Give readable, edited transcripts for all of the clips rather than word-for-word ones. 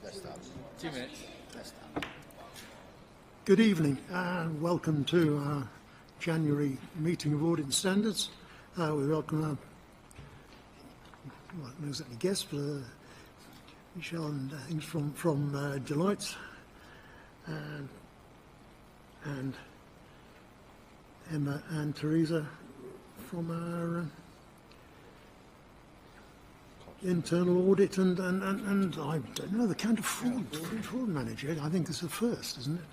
Let's start. 2 minutes. Let's start. Good evening and welcome to our January meeting of Audit and Standards. We welcome our, well, not exactly guests, but Michelle and things from Deloitte and Emma and Teresa from our internal audit and I don't know, the counter fraud manager. I think it's the first, isn't it?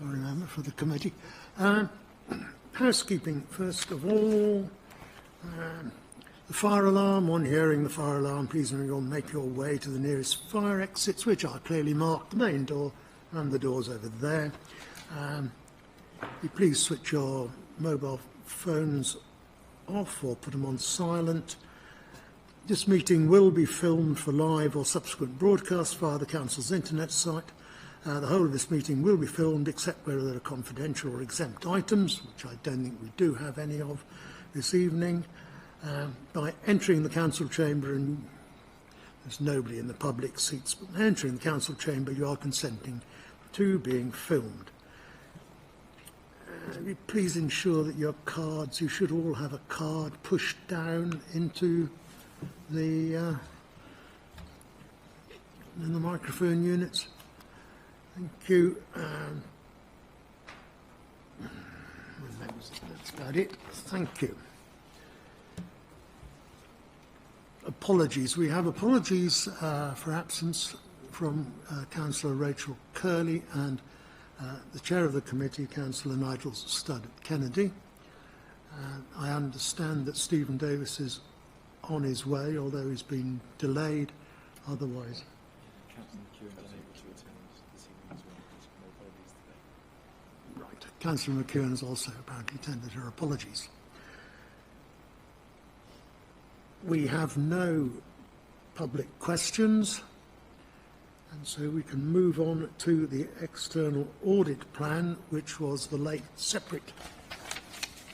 I remember for the committee. Housekeeping, first of all. The fire alarm. On hearing the fire alarm, please make your way to the nearest fire exits, which are clearly marked, the main door and the doors over there. Please switch your mobile phones off or put them on silent. This meeting will be filmed for live or subsequent broadcast via the Council's internet site. The whole of this meeting will be filmed except where there are confidential or exempt items, which I don't think we do have any of this evening. By entering the Council chamber, and there's nobody in the public seats, but entering the Council chamber you are consenting to being filmed. Please ensure that your cards, you should all have a card pushed down into the in the microphone units. Thank you. That's about it. Thank you. Apologies. We have apologies for absence from Councillor Rachel Curley and the Chair of the Committee, Councillor Nigel Studd-Kennedy. I understand that Stephen Davis is on his way, although he's been delayed otherwise. Right. Councillor McEwen has also apparently tendered her apologies. We have no public questions, and so we can move on to the external audit plan, which was the late separate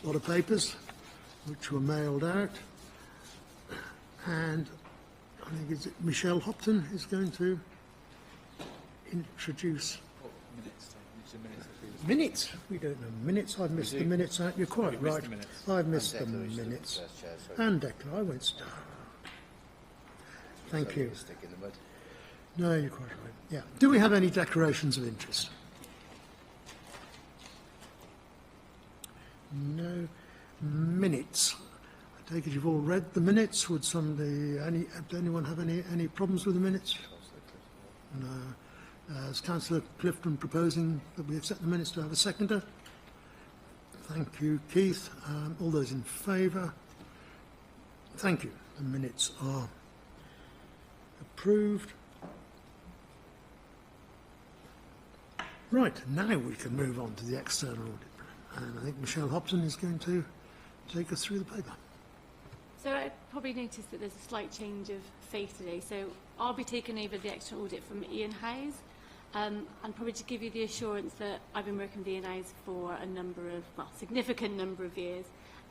lot of papers which were mailed out. And I think it's Michelle Hopton is going to introduce minutes. We don't know minutes. I've missed the minutes out. You're quite right. I've missed the minutes. And Declan, I won't start. Thank you. No, you're quite right. Yeah. Do we have any declarations of interest? No. Minutes. I take it you've all read the minutes. Would anyone have any problems with the minutes? No. Is Councillor Clifton proposing that we accept the minutes? To have a seconder? Thank you, Keith. All those in favour? Thank you. The minutes are approved. Right, now we can move on to the external audit plan. And I think Michelle Hopton is going to take us through the paper. So I probably noticed that there's a slight change of face today. So I'll be taking over the external audit from Ian Howes. And probably to give you the assurance that I've been working with Ian Howes for a significant number of years.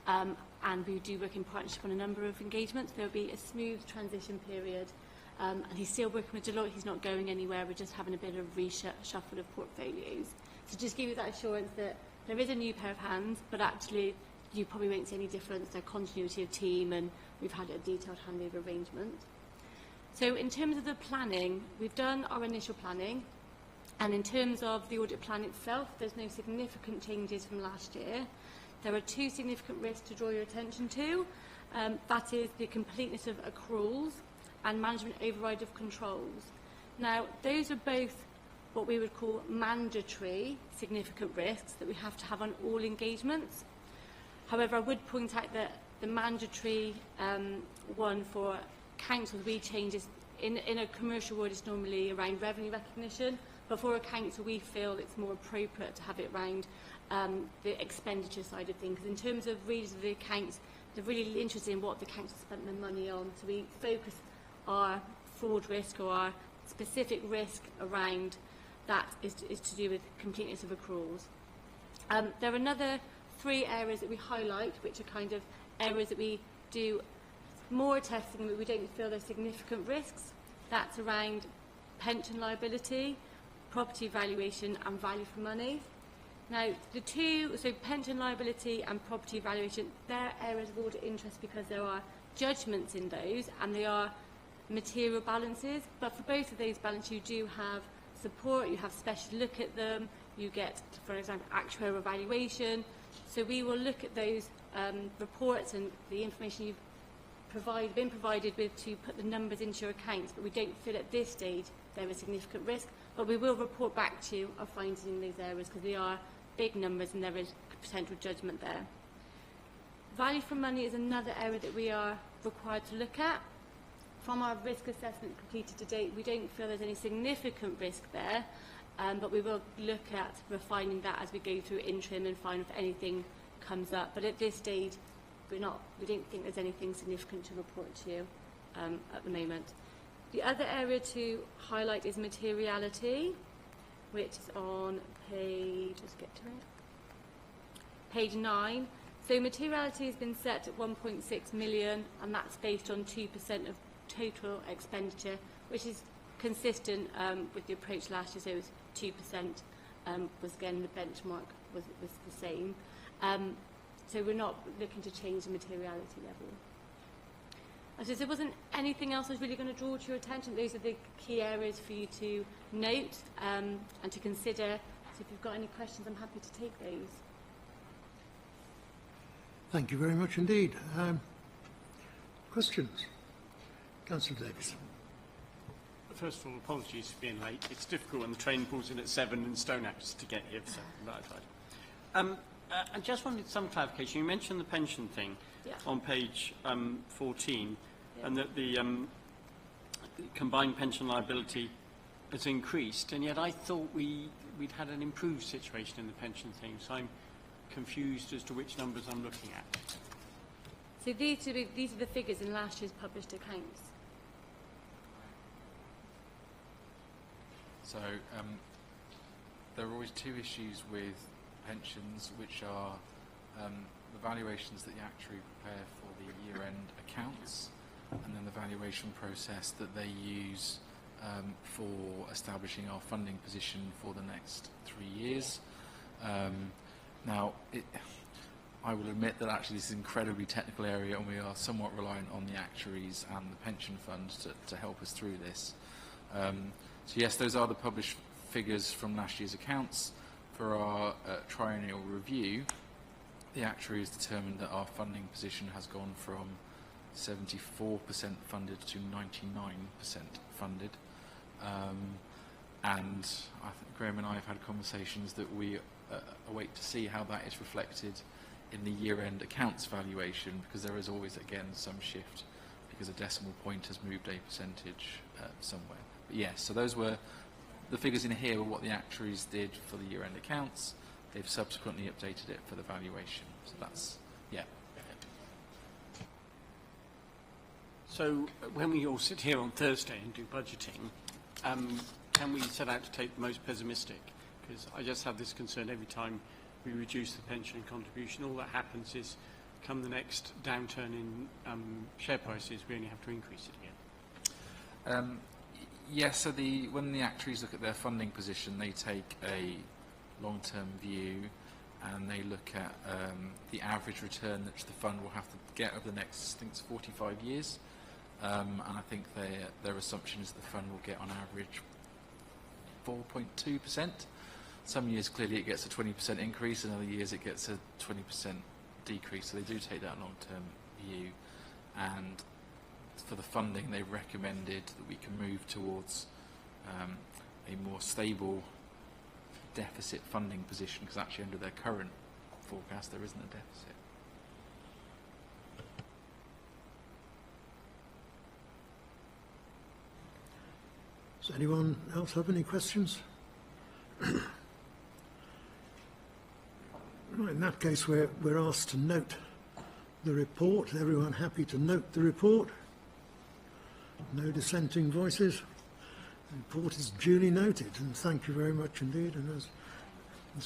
And we do work in partnership on a number of engagements. There'll be a smooth transition period. And he's still working with Deloitte. He's not going anywhere. We're just having a bit of reshuffle of portfolios. So just give you that assurance that there is a new pair of hands, but actually you probably won't see any difference. There's continuity of team, and we've had a detailed handover arrangement. So in terms of the planning, we've done our initial planning. And in terms of the audit plan itself, there's no significant changes from last year. There are two significant risks to draw your attention to. That is the completeness of accruals and management override of controls. Now, those are both what we would call mandatory significant risks that we have to have on all engagements. However, I would point out that the mandatory one for councils we change is in a commercial world is normally around revenue recognition, but for a council we feel it's more appropriate to have it around the expenditure side of things. In terms of readers of the accounts, they're really interested in what the council spent their money on, so we focus our fraud risk or our specific risk around that is to do with completeness of accruals. There are another three areas that we highlight, which are kind of areas that we do more testing, but we don't feel there's significant risks. That's around pension liability, property valuation and value for money. Now, the two, so pension liability and property valuation, they're areas of audit interest because there are judgments in those and they are material balances. But for both of those balances, you do have support, you have special look at them, you get, for example, actuarial valuation. So we will look at those reports and the information you've been provided with to put the numbers into your accounts, but we don't feel at this stage there is significant risk. But we will report back to you our findings in those areas because they are big numbers and there is potential judgment there. Value for money is another area that we are required to look at. From our risk assessment completed to date, we don't feel there's any significant risk there, but we will look at refining that as we go through interim and find if anything comes up. But at this stage, we don't think there's anything significant to report to you at the moment. The other area to highlight is materiality, which is on page, let's get to it, page 9. So materiality has been set at 1.6 million, and that's based on 2% of total expenditure, which is consistent with the approach last year. So it was 2%, was again the benchmark was the same. So we're not looking to change the materiality level. So there wasn't anything else I was really going to draw to your attention. Those are the key areas for you to note and to consider. So if you've got any questions, I'm happy to take those. Thank you very much indeed. Questions? Councillor Davis. First of all, apologies for being late. It's difficult when the train pulls in at 7 and Stonehouse to get here, so that aside. I just wanted some clarification. You mentioned the pension thing on page 14, and that the combined pension liability has increased, and yet I thought we'd had an improved situation in the pension thing, so I'm confused as to which numbers I'm looking at. So these are the figures in last year's published accounts. So there are always two issues with pensions, which are the valuations that the actuary prepare for the year-end accounts, and then the valuation process that they use for establishing our funding position for the next 3 years. Now, I will admit that actually this is an incredibly technical area, and we are somewhat reliant on the actuaries and the pension funds to help us through this. So yes, those are the published figures from last year's accounts. For our triennial review, the actuary has determined that our funding position has gone from 74% funded to 99% funded. And I think Graham and I have had conversations that we await to see how that is reflected in the year-end accounts valuation, because there is always, again, some shift because a decimal point has moved a percentage somewhere. But yes, so those were the figures in here were what the actuaries did for the year-end accounts. They've subsequently updated it for the valuation. So that's, yeah. So when we all sit here on Thursday and do budgeting, can we set out to take the most pessimistic? Because I just have this concern every time we reduce the pension contribution, all that happens is come the next downturn in share prices, we only have to increase it again. Yes, so when the actuaries look at their funding position, they take a long-term view and they look at the average return that the fund will have to get over the next, I think it's 45 years. And I think their assumption is the fund will get on average 4.2%. Some years clearly it gets a 20% increase, and other years it gets a 20% decrease. So they do take that long-term view. And for the funding, they've recommended that we can move towards a more stable deficit funding position, because actually under their current forecast there isn't a deficit. Does anyone else have any questions? Right, in that case we're asked to note the report. Everyone happy to note the report? No dissenting voices. The report is duly noted, and thank you very much indeed. And as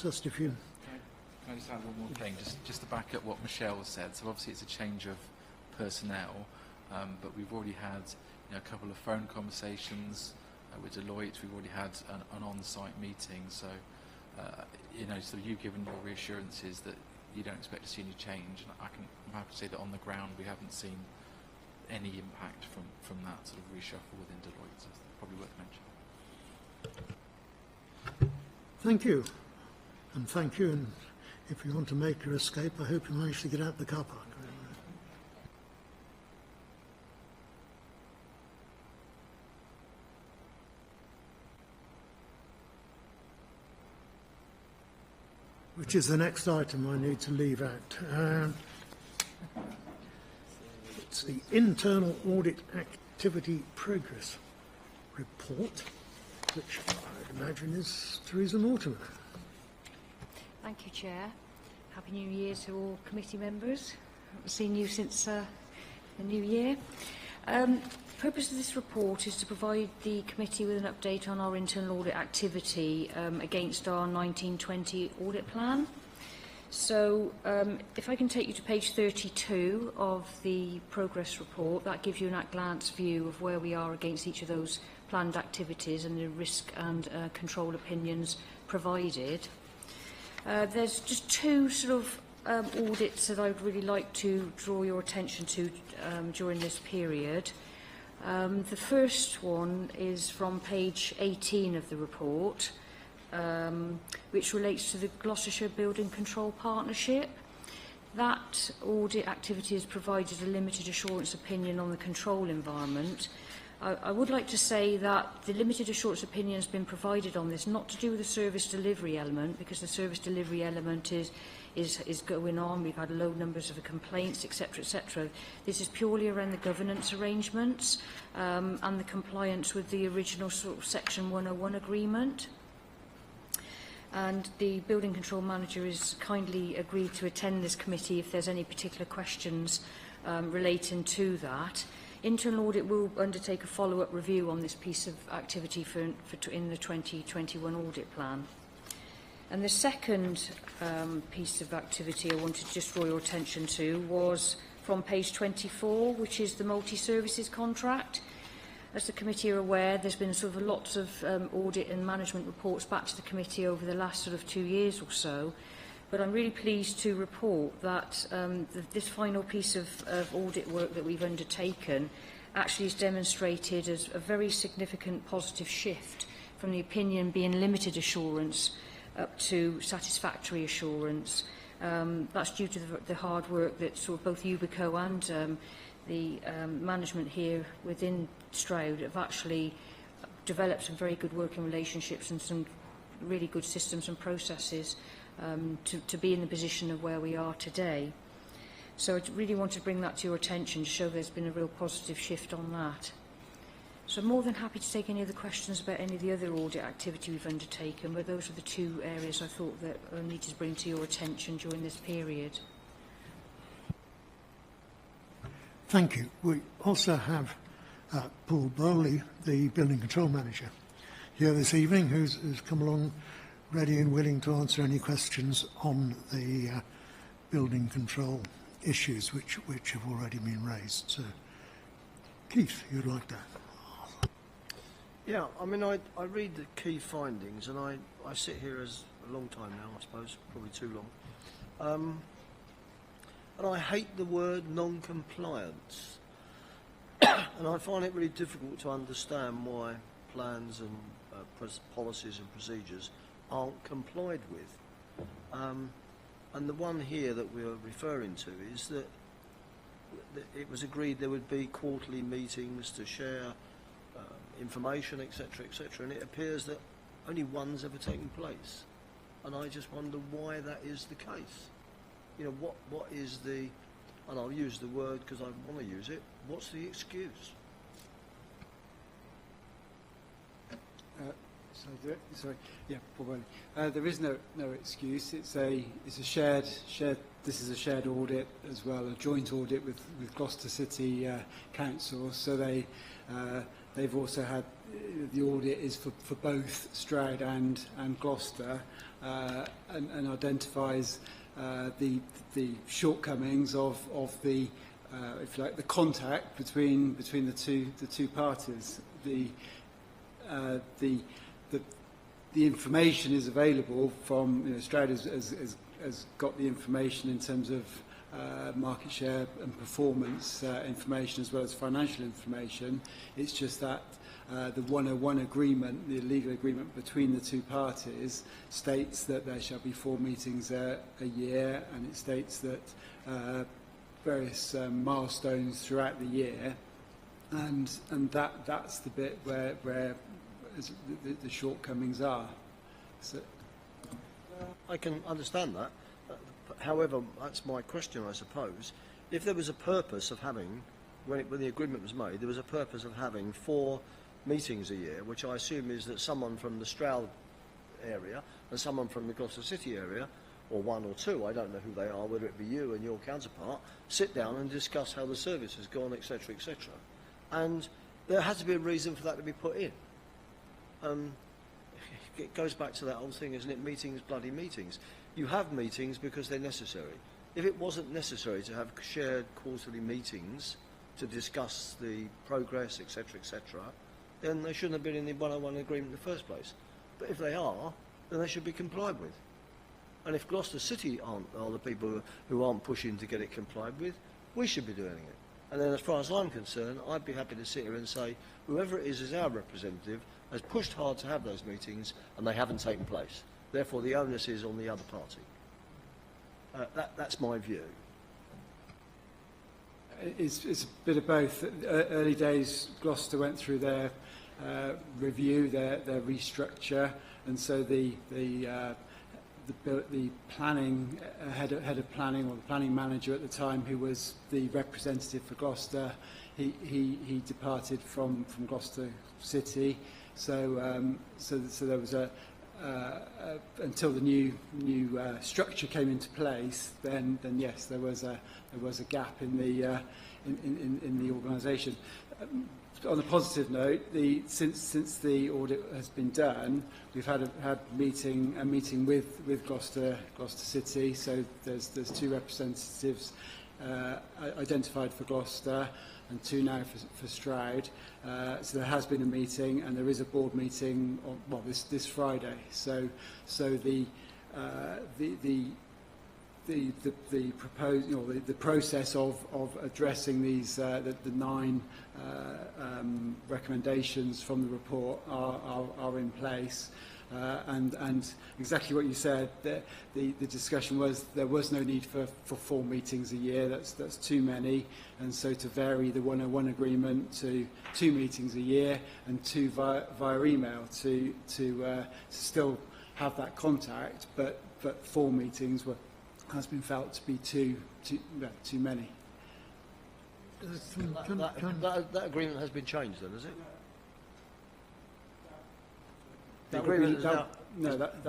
just if you... Can I just add one more thing, just to back up what Michelle said? So obviously it's a change of personnel, but we've already had a couple of phone conversations with Deloitte. We've already had an on-site meeting, so so you've given your reassurances that you don't expect to see any change, and I'm happy to say that on the ground we haven't seen any impact from that sort of reshuffle within Deloitte, so it's probably worth mentioning. Thank you. And thank you. And if you want to make your escape, I hope you manage to get out the car park. Which is the next item I need to leave out. It's the Internal Audit Activity Progress Report, which I'd imagine is Theresa Mortimer. Thank you, Chair. Happy New Year to all committee members. I haven't seen you since the new year. The purpose of this report is to provide the committee with an update on our internal audit activity against our 1920 audit plan. So if I can take you to page 32 of the progress report, that gives you an at-glance view of where we are against each of those planned activities and the risk and control opinions provided. There's just two sort of audits that I would really like to draw your attention to during this period. The first one is from page 18 of the report, which relates to the Gloucestershire Building Control Partnership. That audit activity has provided a limited assurance opinion on the control environment. I would like to say that the limited assurance opinion has been provided on this, not to do with the service delivery element, because the service delivery element is going on. We've had low numbers of complaints, etc., etc. This is purely around the governance arrangements and the compliance with the original sort of Section 101 agreement. And the building control manager has kindly agreed to attend this committee if there's any particular questions relating to that. Internal Audit will undertake a follow-up review on this piece of activity in the 2021 audit plan. And the second piece of activity I wanted to just draw your attention to was from page 24, which is the multi-services contract. As the committee are aware, there's been sort of lots of audit and management reports back to the committee over the last sort of 2 years or so. But I'm really pleased to report that this final piece of audit work that we've undertaken actually has demonstrated as a very significant positive shift from the opinion being limited assurance up to satisfactory assurance. That's due to the hard work that sort of both Ubico and the management here within Stroud have actually developed some very good working relationships and some really good systems and processes to be in the position of where we are today. So I really want to bring that to your attention to show there's been a real positive shift on that. So I'm more than happy to take any other questions about any of the other audit activity we've undertaken, but those are the two areas I thought that I needed to bring to your attention during this period. Thank you. We also have Paul Bowley, the Building Control Manager, here this evening, who's come along ready and willing to answer any questions on the building control issues which have already been raised. So, Keith, you'd like to? Yeah, I mean, I read the key findings, and I sit here as a long time now, I suppose, probably too long. And I hate the word non-compliance. And I find it really difficult to understand why plans and policies and procedures aren't complied with. And the one here that we're referring to is that it was agreed there would be quarterly meetings to share information, etc., etc., and it appears that only one's ever taken place. And I just wonder why that is the case. You know, what is the, and I'll use the word because I want to use it, what's the excuse? There is no excuse. It's a shared. This is a shared audit as well, a joint audit with Gloucester City Council. So they've also had the audit is for both Stroud and Gloucester, and identifies the shortcomings of the if you like the contact between the two parties. the information is available from, you know, Stroud has got the information in terms of market share and performance information as well as financial information. It's just that the 101 agreement, the legal agreement between the two parties, states that there shall be 4 meetings a year, and it states that various milestones throughout the year, and that's the bit where the shortcomings are. So, I can understand that. However, that's my question, I suppose. If there was a purpose of having, when the agreement was made, there was a purpose of having 4 meetings a year, which I assume is that someone from the Stroud area and someone from the Gloucester City area, or 1 or 2, I don't know who they are, whether it be you and your counterpart, sit down and discuss how the service has gone, etc., etc. And there has to be a reason for that to be put in. It goes back to that old thing, isn't it? Meetings, bloody meetings. You have meetings because they're necessary. If it wasn't necessary to have shared quarterly meetings to discuss the progress, etc., etc., then they shouldn't have been in the 101 agreement in the first place. But if they are, then they should be complied with. And if Gloucester City are the people who aren't pushing to get it complied with, we should be doing it. And then as far as I'm concerned, I'd be happy to sit here and say, whoever it is our representative has pushed hard to have those meetings and they haven't taken place. Therefore, the onus is on the other party. That's my view. It's a bit of both. Early days, Gloucester went through their review, their restructure, and so the planning head of planning, or the planning manager at the time, who was the representative for Gloucester, he departed from Gloucester City. So there was until the new structure came into place, then yes, there was a gap in the organisation. On a positive note, since the audit has been done, we've had a meeting with Gloucester City. So there's 2 representatives identified for Gloucester and 2 now for Stroud. So there has been a meeting, and there is a board meeting on this Friday. So the proposed, you know, the process of addressing these the 9 recommendations from the report are in place. And exactly what you said, the discussion was there was no need for 4 meetings a year. That's too many, and so to vary the 101 agreement to 2 meetings a year and 2 via email to still have that contact, but 4 meetings has been felt to be too many. That agreement has been changed then, has it? That'll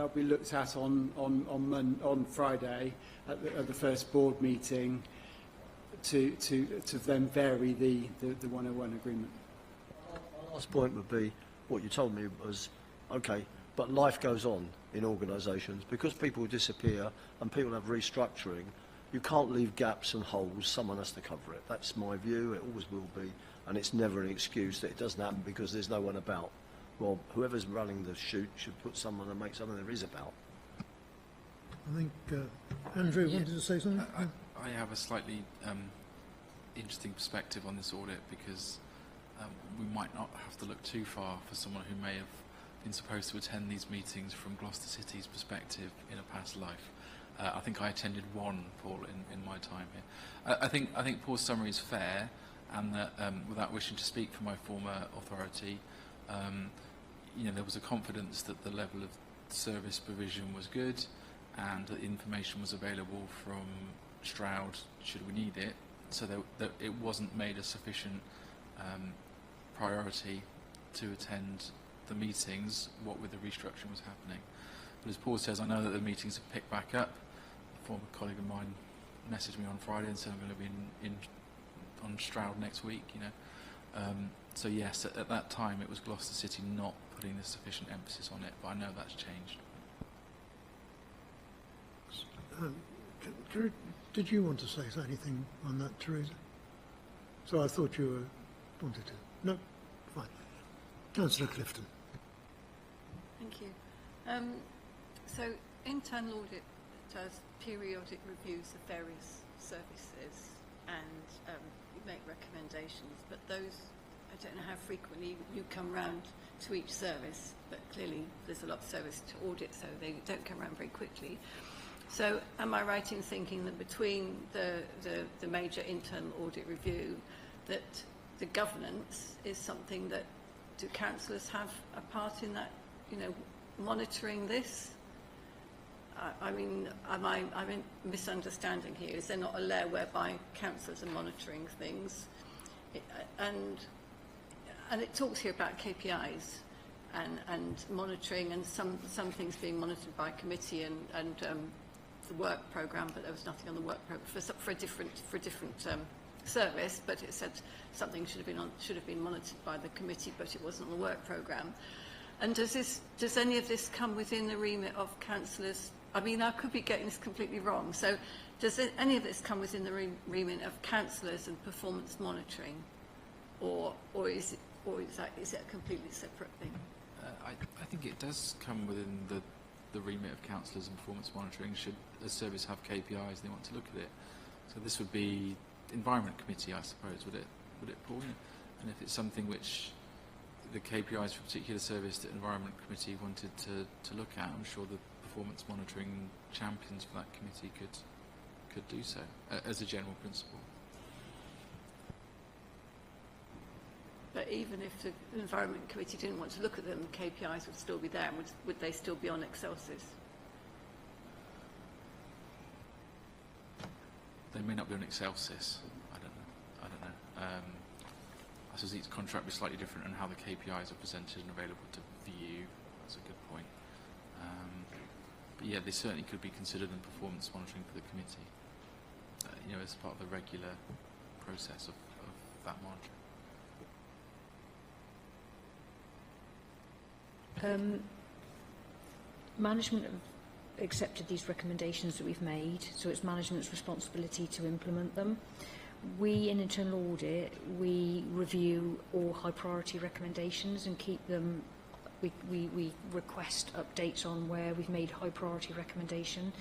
be looked at on Friday at the first board meeting to then vary the 101 agreement. My last point would be what you told me was, okay, but life goes on in organisations. Because people disappear and people have restructuring, you can't leave gaps and holes. Someone has to cover it. That's my view. It always will be, and it's never an excuse that it doesn't happen because there's no one about. Well, whoever's running the shoot should put someone and make something there is about. I think Andrew wanted to say something. I have a slightly interesting perspective on this audit, because we might not have to look too far for someone who may have been supposed to attend these meetings from Gloucester City's perspective in a past life. I think I attended 1, Paul, in my time here. I think Paul's summary is fair, and that without wishing to speak for my former authority, you know, there was a confidence that the level of service provision was good, and that information was available from Stroud should we need it, so that it wasn't made a sufficient priority to attend the meetings, what with the restructuring was happening. But as Paul says, I know that the meetings have picked back up. A former colleague of mine messaged me on Friday and said I'm going to be on Stroud next week, you know. So yes, at that time it was Gloucester City not putting the sufficient emphasis on it, but I know that's changed. Did you want to say anything on that, Teresa? So I thought you wanted to. No? Fine. Councillor Clifton. Thank you. So internal audit does periodic reviews of various services and you make recommendations, but those, I don't know how frequently you come round to each service, but clearly there's a lot of service to audit, so they don't come around very quickly. So am I right in thinking that between the major internal audit review, that the governance is something that, do councillors have a part in that, you know, monitoring this? I mean, am I misunderstanding here? Is there not a layer whereby councillors are monitoring things? And it talks here about KPIs and monitoring, and some things being monitored by committee and the work programme, but there was nothing on the work programme for a different service, but it said something should have been monitored by the committee, but it wasn't on the work programme. And does any of this come within the remit of councillors? I mean, I could be getting this completely wrong. So does any of this come within the remit of councillors and performance monitoring, or is it a completely separate thing? I think it does come within the remit of councillors and performance monitoring. Should a service have KPIs, they want to look at it. So this would be Environment Committee, I suppose, would it, Paul? And if it's something which the KPIs for a particular service that Environment Committee wanted to look at, I'm sure the performance monitoring champions for that committee could do so as a general principle. But even if the Environment Committee didn't want to look at them, the KPIs would still be there. Would they still be on Excelsis? They may not be on Excelsis. I don't know. I suppose each contract is slightly different on how the KPIs are presented and available to view. That's a good point. But yeah, they certainly could be considered in performance monitoring for the committee. You know, as part of the regular process of that monitoring. Management have accepted these recommendations that we've made, so it's management's responsibility to implement them. We, in internal audit, we review all high priority recommendations and keep them. We request updates on where we've made high priority recommendation,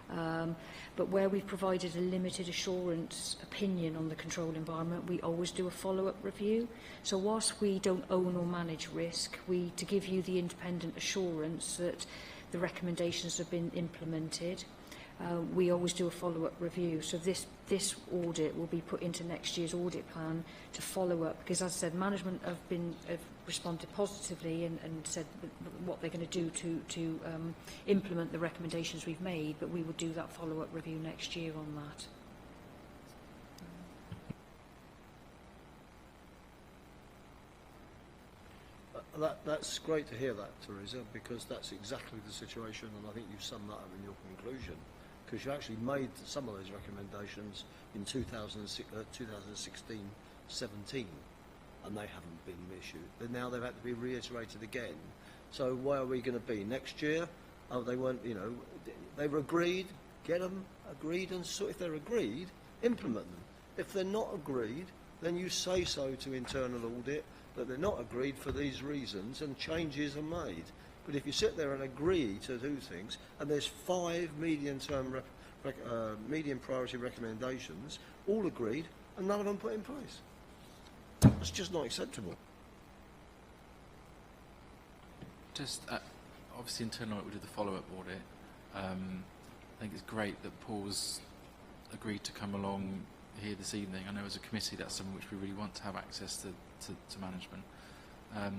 but where we've provided a limited assurance opinion on the control environment, we always do a follow-up review. So whilst we don't own or manage risk, to give you the independent assurance that the recommendations have been implemented, we always do a follow-up review. So this audit will be put into next year's audit plan to follow up, because as I said, management have responded positively and said what they're going to do to implement the recommendations we've made, but we will do that follow-up review next year on that. That's great to hear that, Teresa, because that's exactly the situation, and I think you've summed that up in your conclusion, because you actually made some of those recommendations in 2016-17, and they haven't been issued. But now they've had to be reiterated again. So where are we going to be next year? Oh, they weren't, you know, they were agreed. Get them agreed, and so if they're agreed, implement them. If they're not agreed, then you say so to internal audit that they're not agreed for these reasons, and changes are made. But if you sit there and agree to do things, and there's 5 medium priority recommendations, all agreed, and none of them put in place, it's just not acceptable. Just obviously internal audit, we did the follow-up audit. I think it's great that Paul's agreed to come along here this evening. I know as a committee that's something which we really want to have access to management. I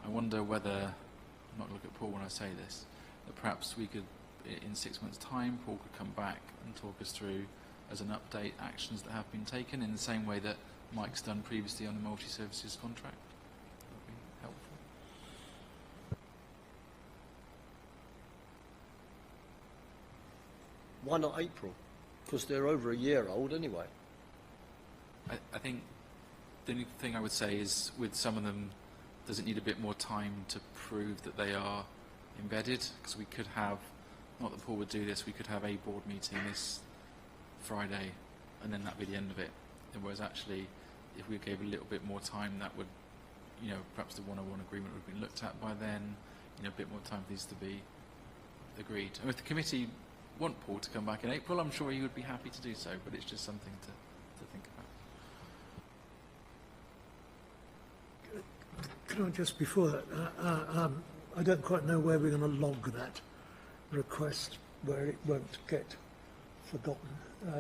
wonder whether, I'm not going to look at Paul when I say this, that perhaps we could, in 6 months' time, Paul could come back and talk us through, as an update, actions that have been taken in the same way that Mike's done previously on the multi-services contract. That would be helpful. Why not April? Because they're over a year old anyway. I think the only thing I would say is with some of them, does it need a bit more time to prove that they are embedded? Because we could have, not that Paul would do this, we could have a board meeting this Friday and then that'd be the end of it. And whereas actually, if we gave a little bit more time, that would, you know, perhaps the 101 agreement would have been looked at by then. a bit more time for these to be agreed. And if the committee want Paul to come back in April, I'm sure he would be happy to do so, but it's just something to think about. Can I just, before that, I don't quite know where we're going to log that request, where it won't get forgotten,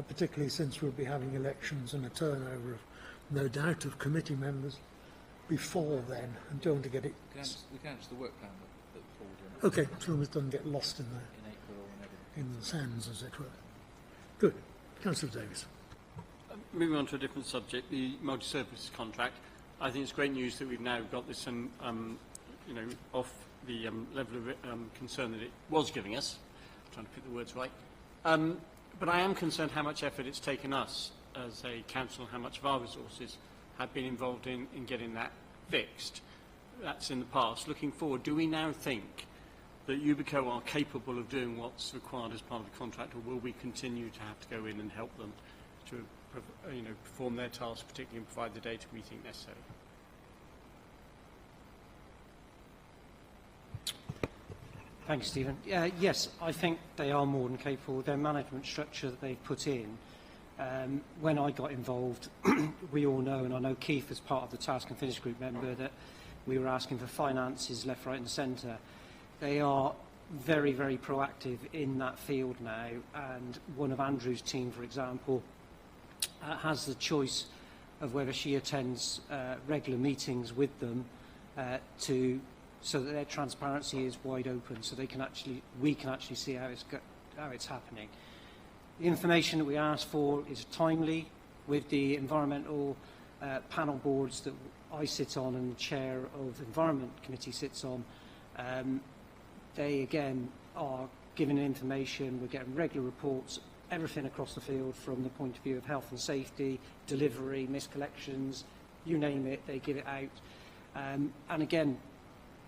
particularly since we'll be having elections and a turnover of, no doubt, of committee members before then, and don't want to get it... We can answer the work plan that Paul did Okay, as long as it doesn't get lost in in April or whenever. the sands, as it were. Good. Councillor Davis. Moving on to a different subject, the multi-service contract. I think it's great news that we've now got this, off the level of concern that it was giving us. I'm trying to pick the words right. But I am concerned how much effort it's taken us as a council, how much of our resources have been involved in getting that fixed. That's in the past. Looking forward, do we now think that Ubico are capable of doing what's required as part of the contract, or will we continue to have to go in and help them to perform their tasks, particularly and provide the data we think necessary? Thanks, Stephen. Yes, I think they are more than capable. Their management structure that they've put in, when I got involved, we all know, and I know Keith as part of the Task and Finish Group member, that we were asking for finances left, right and centre. They are very, very proactive in that field now, and one of Andrew's team, for example, has the choice of whether she attends regular meetings with them so that their transparency is wide open, so we can actually see how it's happening. The information that we ask for is timely. With the environmental panel boards that I sit on and the chair of the Environment Committee sits on, they again are given information. We're getting regular reports, everything across the field from the point of view of health and safety, delivery, miscollections, you name it, they give it out. And again,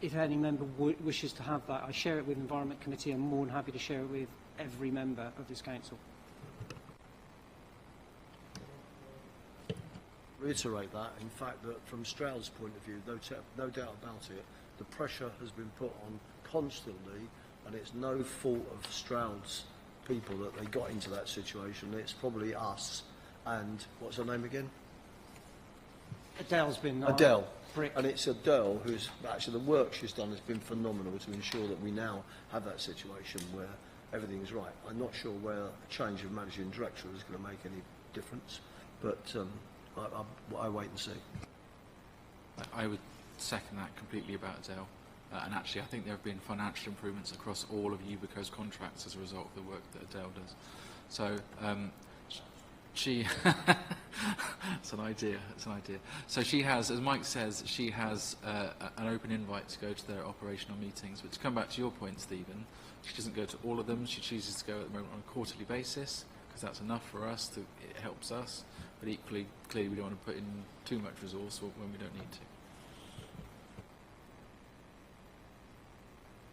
if any member wishes to have that, I share it with the Environment Committee. I'm more than happy to share it with every member of this council. Reiterate that, in fact, that from Stroud's point of view, no doubt about it, the pressure has been put on constantly, and it's no fault of Stroud's people that they got into that situation. It's probably us and, what's her name again? Adele's been Adele. Brick. And it's Adele who's actually, the work she's done has been phenomenal to ensure that we now have that situation where everything's right. I'm not sure where a change of managing director is going to make any difference, but I wait and see. I would second that completely about Adele. And actually, I think there have been financial improvements across all of Ubico's contracts as a result of the work that Adele does. So she, it's an idea. So she has, as Mike says, she has an open invite to go to their operational meetings. But to come back to your point, Stephen, she doesn't go to all of them. She chooses to go at the moment on a quarterly basis because that's enough for us. It helps us. But equally, clearly, we don't want to put in too much resource when we don't need to.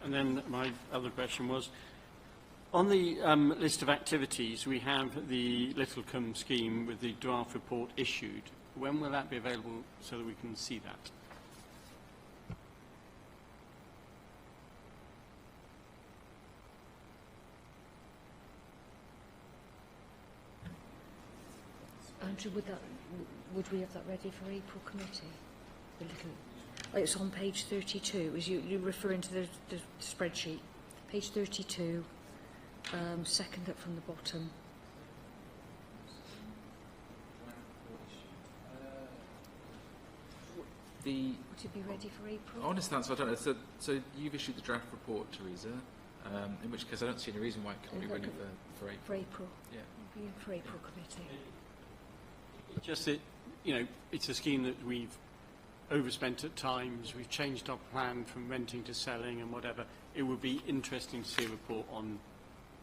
And then my other question was, on the list of activities, we have the Littlecombe scheme with the draft report issued. When will that be available so that we can see that? Andrew, would we have that ready for April committee? The little, it's on page 32. Is you're referring to the spreadsheet? Page 32, second up from the bottom. Would it be ready for April? Honest answer, I don't know. So you've issued the draft report, Teresa. In which case, I don't see any reason why it can't be ready for April. For April. Yeah. It'll be in for April committee. Just that, it's a scheme that we've overspent at times. We've changed our plan from renting to selling and whatever. It would be interesting to see a report on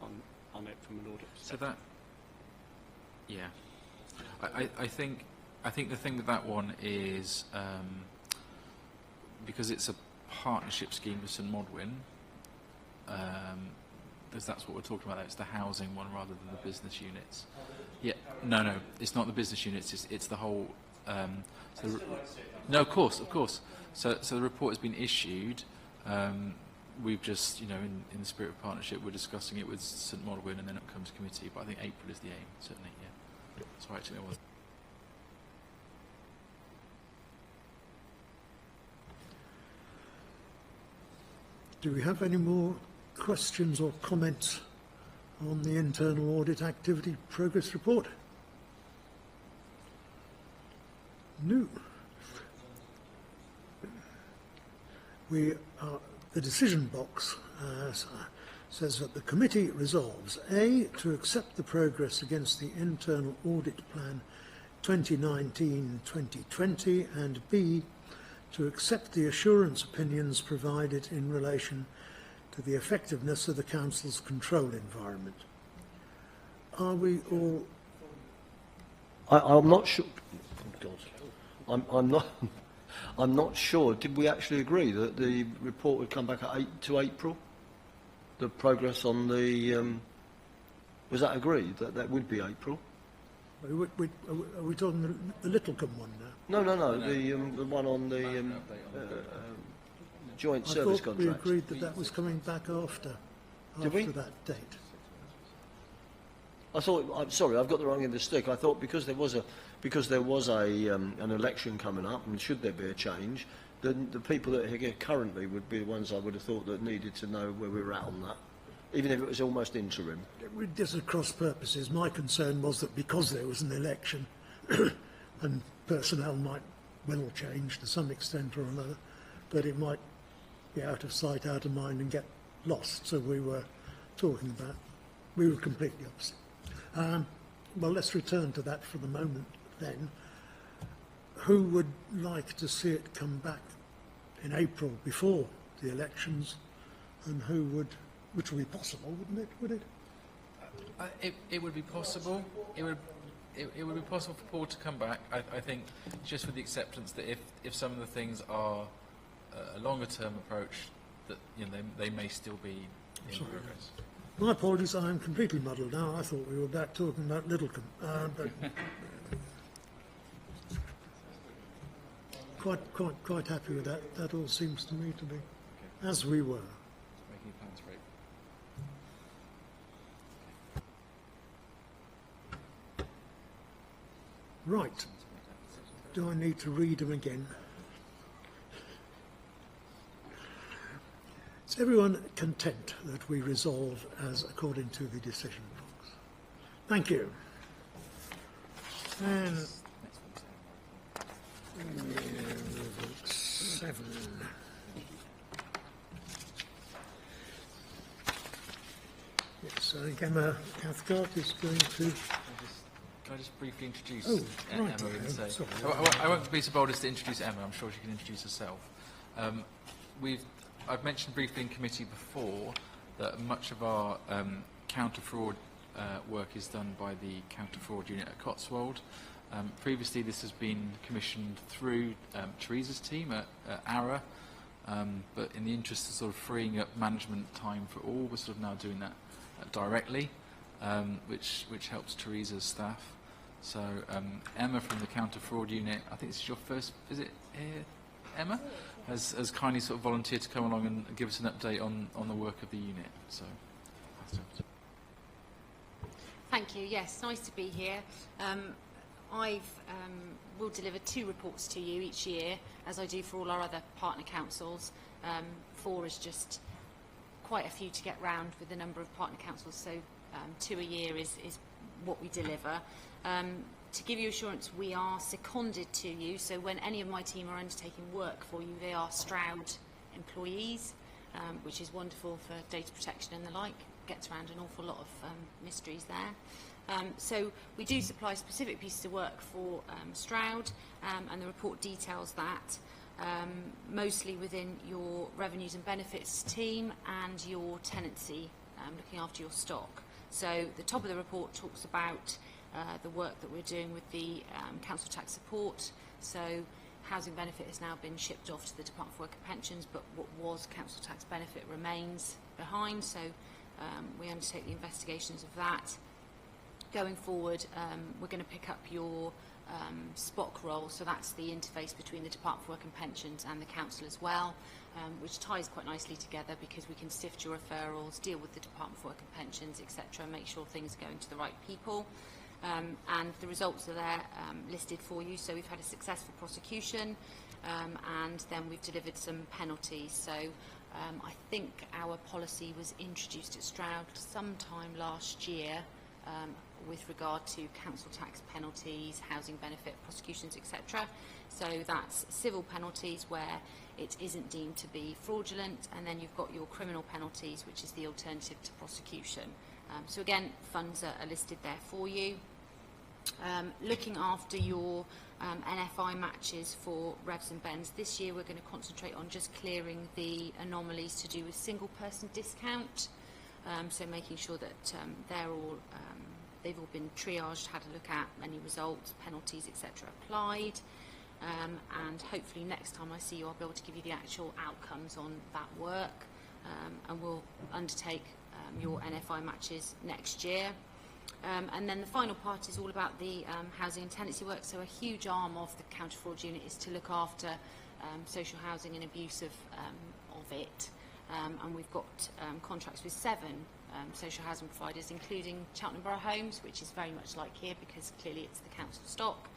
it from an audit perspective. So that, yeah, I think the thing with that one is because it's a partnership scheme with St Modwyn. Because that's what we're talking about. It's the housing one rather than the business units. Yeah, no, it's not the business units. It's the whole. No, of course. So the report has been issued. we've just, you know, in the spirit of partnership, we're discussing it with St Modwyn, and then it comes to committee. But I think April is the aim, certainly. Yeah. Sorry, actually, I was. Do we have any more questions or comments on the internal audit activity progress report? No. The decision box says that the committee resolves A, to accept the progress against the internal audit plan 2019-2020, and B, to accept the assurance opinions provided in relation to the effectiveness of the Council's control environment. Are we all... I'm not sure. Oh God. I'm not sure. Did we actually agree that the report would come back to April? The progress on the... was that agreed, that that would be April? Are we talking the Littlecombe one now? No, the one on the joint service contract. I thought we agreed that that was coming back after that date. I thought, I'm sorry, I've got the wrong end of the stick. I thought because there was an election coming up, and should there be a change, then the people that are here currently would be the ones I would have thought that needed to know where we were at on that, even if it was almost interim. Just at cross purposes, my concern was that because there was an election and personnel might well change to some extent or another, but it might be out of sight, out of mind and get lost. So we were completely opposite. Well, let's return to that for the moment then. Who would like to see it come back in April before the elections, and which would be possible, wouldn't it? Would it? It would be possible. It would be possible for Paul to come back. I think just with the acceptance that if some of the things are a longer term approach, that they may still be in progress. My apologies, I am completely muddled now. I thought we were back talking about Littlecombe, but quite happy with that. That all seems to me to be as we were. Making plans for April. Right. Do I need to read them again? Is everyone content that we resolve as according to the decision box? Thank you. And 7. Yes, so Emma Cathcart is going to... Can I just briefly introduce right. Emma? I won't be so bold as to introduce Emma. I'm sure she can introduce herself. I've mentioned briefly in committee before that much of our counter-fraud work is done by the counter-fraud unit at Cotswold. Previously, this has been commissioned through Teresa's team at ARA, but in the interest of sort of freeing up management time for all, we're sort of now doing that directly, which helps Teresa's staff. So Emma from the counter-fraud unit, I think this is your first visit here, Emma, has kindly sort of volunteered to come along and give us an update on the work of the unit. So, thank you. Yes, nice to be here. I will deliver 2 reports to you each year, as I do for all our other partner councils. 4 is just quite a few to get round with the number of partner councils, so 2 a year is what we deliver. To give you assurance, we are seconded to you, so when any of my team are undertaking work for you, they are Stroud employees, which is wonderful for data protection and the like. Gets around an awful lot of mysteries there. So we do supply specific pieces of work for Stroud, and the report details that, mostly within your revenues and benefits team and your tenancy, looking after your stock. So the top of the report talks about the work that we're doing with the council tax support. So housing benefit has now been shipped off to the Department for Work and Pensions, but what was council tax benefit remains behind. So we undertake the investigations of that. Going forward, we're going to pick up your SPOC role, so that's the interface between the Department for Work and Pensions and the Council as well, which ties quite nicely together because we can sift your referrals, deal with the Department for Work and Pensions, etc., make sure things are going to the right people. And the results are there listed for you. So we've had a successful prosecution, and then we've delivered some penalties. So I think our policy was introduced at Stroud sometime last year with regard to council tax penalties, housing benefit prosecutions, etc. So that's civil penalties where it isn't deemed to be fraudulent, and then you've got your criminal penalties, which is the alternative to prosecution. So again, funds are listed there for you. Looking after your NFI matches for revs and bends, this year we're going to concentrate on just clearing the anomalies to do with single person discount, so making sure that they've all been triaged, had a look at any results, penalties, etc. applied, and hopefully next time I see you I'll be able to give you the actual outcomes on that work, and we'll undertake your NFI matches next year. And then the final part is all about the housing and tenancy work. So a huge arm of the counter-fraud unit is to look after social housing and abuse of it. And we've got contracts with 7 social housing providers, including Cheltenham Borough Homes, which is very much like here because clearly it's the council stock.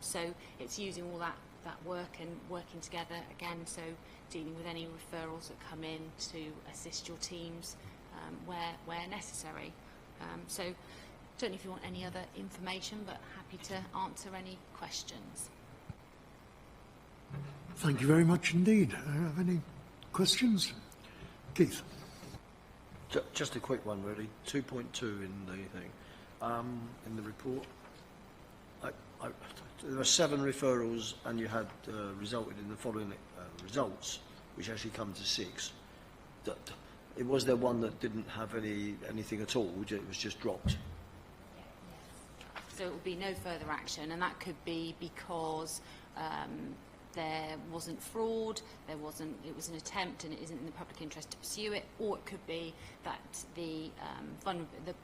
So it's using all that work and working together again, so dealing with any referrals that come in to assist your teams where necessary. So don't know if you want any other information, but happy to answer any questions. Thank you very much indeed. Have any questions? Keith. Just a quick one, really. 2.2 in the thing, in the report. There were 7 referrals, and you had resulted in the following results, which actually come to 6. Was there one that didn't have anything at all? It was just dropped. So it will be no further action, and that could be because there wasn't fraud, it was an attempt and it isn't in the public interest to pursue it, or it could be that the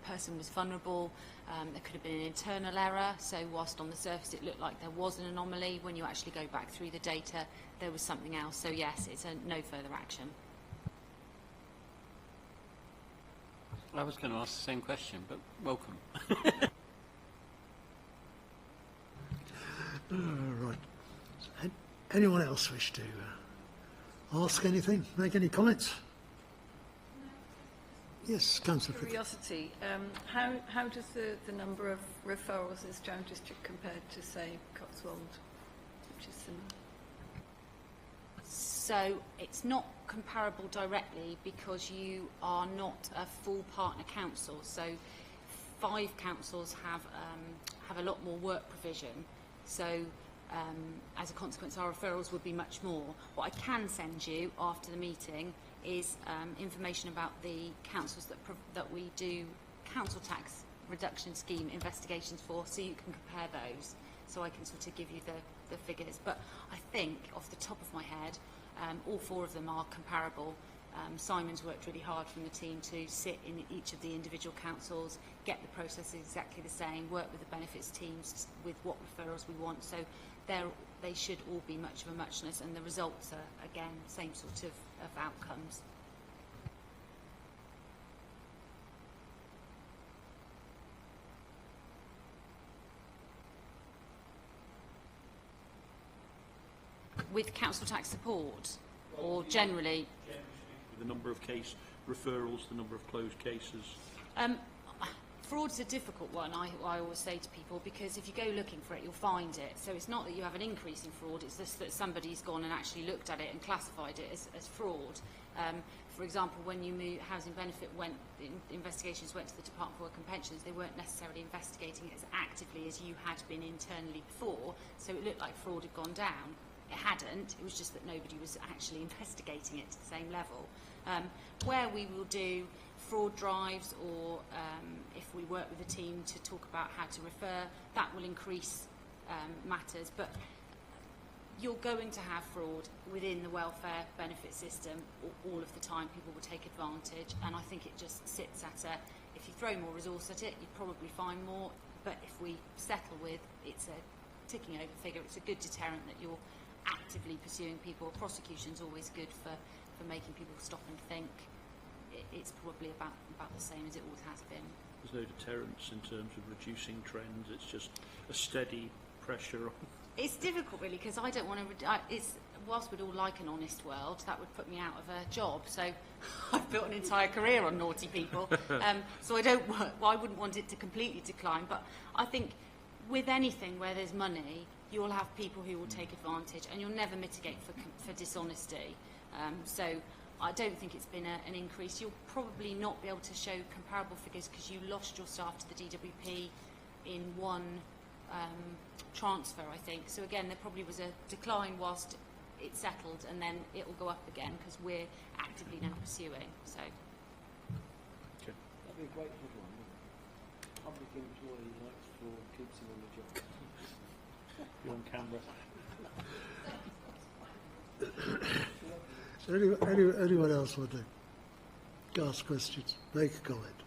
person was vulnerable, there could have been an internal error, so whilst on the surface it looked like there was an anomaly, when you actually go back through the data there was something else. So yes, it's a no further action. I was going to ask the same question, but welcome. Right. Anyone else wish to ask anything, make any comments? Yes, Councillor. Curiosity, how does the number of referrals in Stroud District compared to, say, Cotswold, which is similar? So it's not comparable directly because you are not a full partner council. So 5 councils have a lot more work provision. So as a consequence, our referrals would be much more. What I can send you after the meeting is information about the councils that we do council tax reduction scheme investigations for, so you can compare those. So I can sort of give you the figures. But I think, off the top of my head, all 4 of them are comparable. Simon's worked really hard from the team to sit in each of the individual councils, get the processes exactly the same, work with the benefits teams with what referrals we want. So they should all be much of a muchness, and the results are, again, same sort of outcomes. With council tax support, or generally? The number of case referrals, the number of closed cases. Fraud's a difficult one, I always say to people, because if you go looking for it, you'll find it. So it's not that you have an increase in fraud, it's just that somebody's gone and actually looked at it and classified it as fraud. For example, when you move, housing benefit investigations went to the Department for Work and Pensions, they weren't necessarily investigating it as actively as you had been internally before, so it looked like fraud had gone down. It hadn't, it was just that nobody was actually investigating it to the same level. Where we will do fraud drives, or if we work with a team to talk about how to refer, that will increase matters. But you're going to have fraud within the welfare benefit system all of the time. People will take advantage, and I think it just sits at if you throw more resource at it, you'd probably find more. But if we settle with it's a ticking over figure. It's a good deterrent that you're actively pursuing people. Prosecution's always good for making people stop and think. It's probably about the same as it always has been. There's no deterrence in terms of reducing trends. It's just a steady pressure on. It's difficult, really, because I don't want to. Whilst we'd all like an honest world, that would put me out of a job. So I've built an entire career on naughty people. So I wouldn't want it to completely decline. But I think with anything where there's money, you'll have people who will take advantage, and you'll never mitigate for dishonesty. So I don't think it's been an increase. You'll probably not be able to show comparable figures because you lost your staff to the DWP in one transfer, I think. So again, there probably was a decline whilst it settled, and then it will go up again because we're actively now pursuing. So. Okay. That'd be a great headline, wouldn't it? Public employee likes fraud, keeps him on the job. You're on camera. So anyone else want to ask questions, make a comment?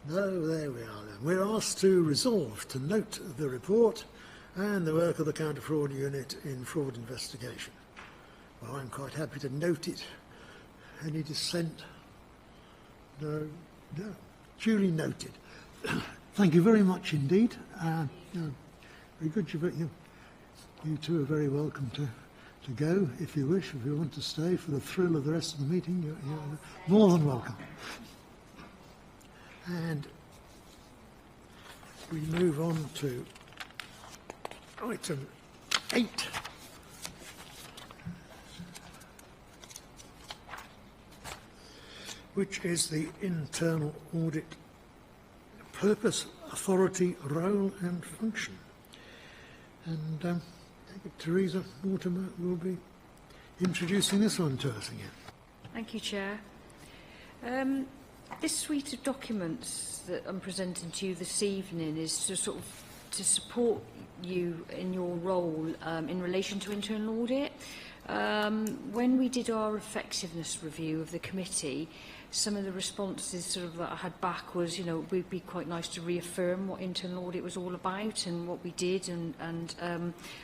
No, there we are then. We're asked to resolve to note the report and the work of the Counter-Fraud Unit in fraud investigation. Well, I'm quite happy to note it. Any dissent? No. No. Duly noted. Thank you very much indeed. Very good. You two are very welcome to go if you wish. If you want to stay for the thrill of the rest of the meeting, you're more than welcome. And we move on to item 8. Which is the internal audit purpose, authority, role and function. And Teresa Mortimer will be introducing this one to us again. Thank you, Chair. This suite of documents that I'm presenting to you this evening is to support you in your role in relation to internal audit. When we did our effectiveness review of the committee, some of the responses that I had back was, it would be quite nice to reaffirm what internal audit was all about and what we did and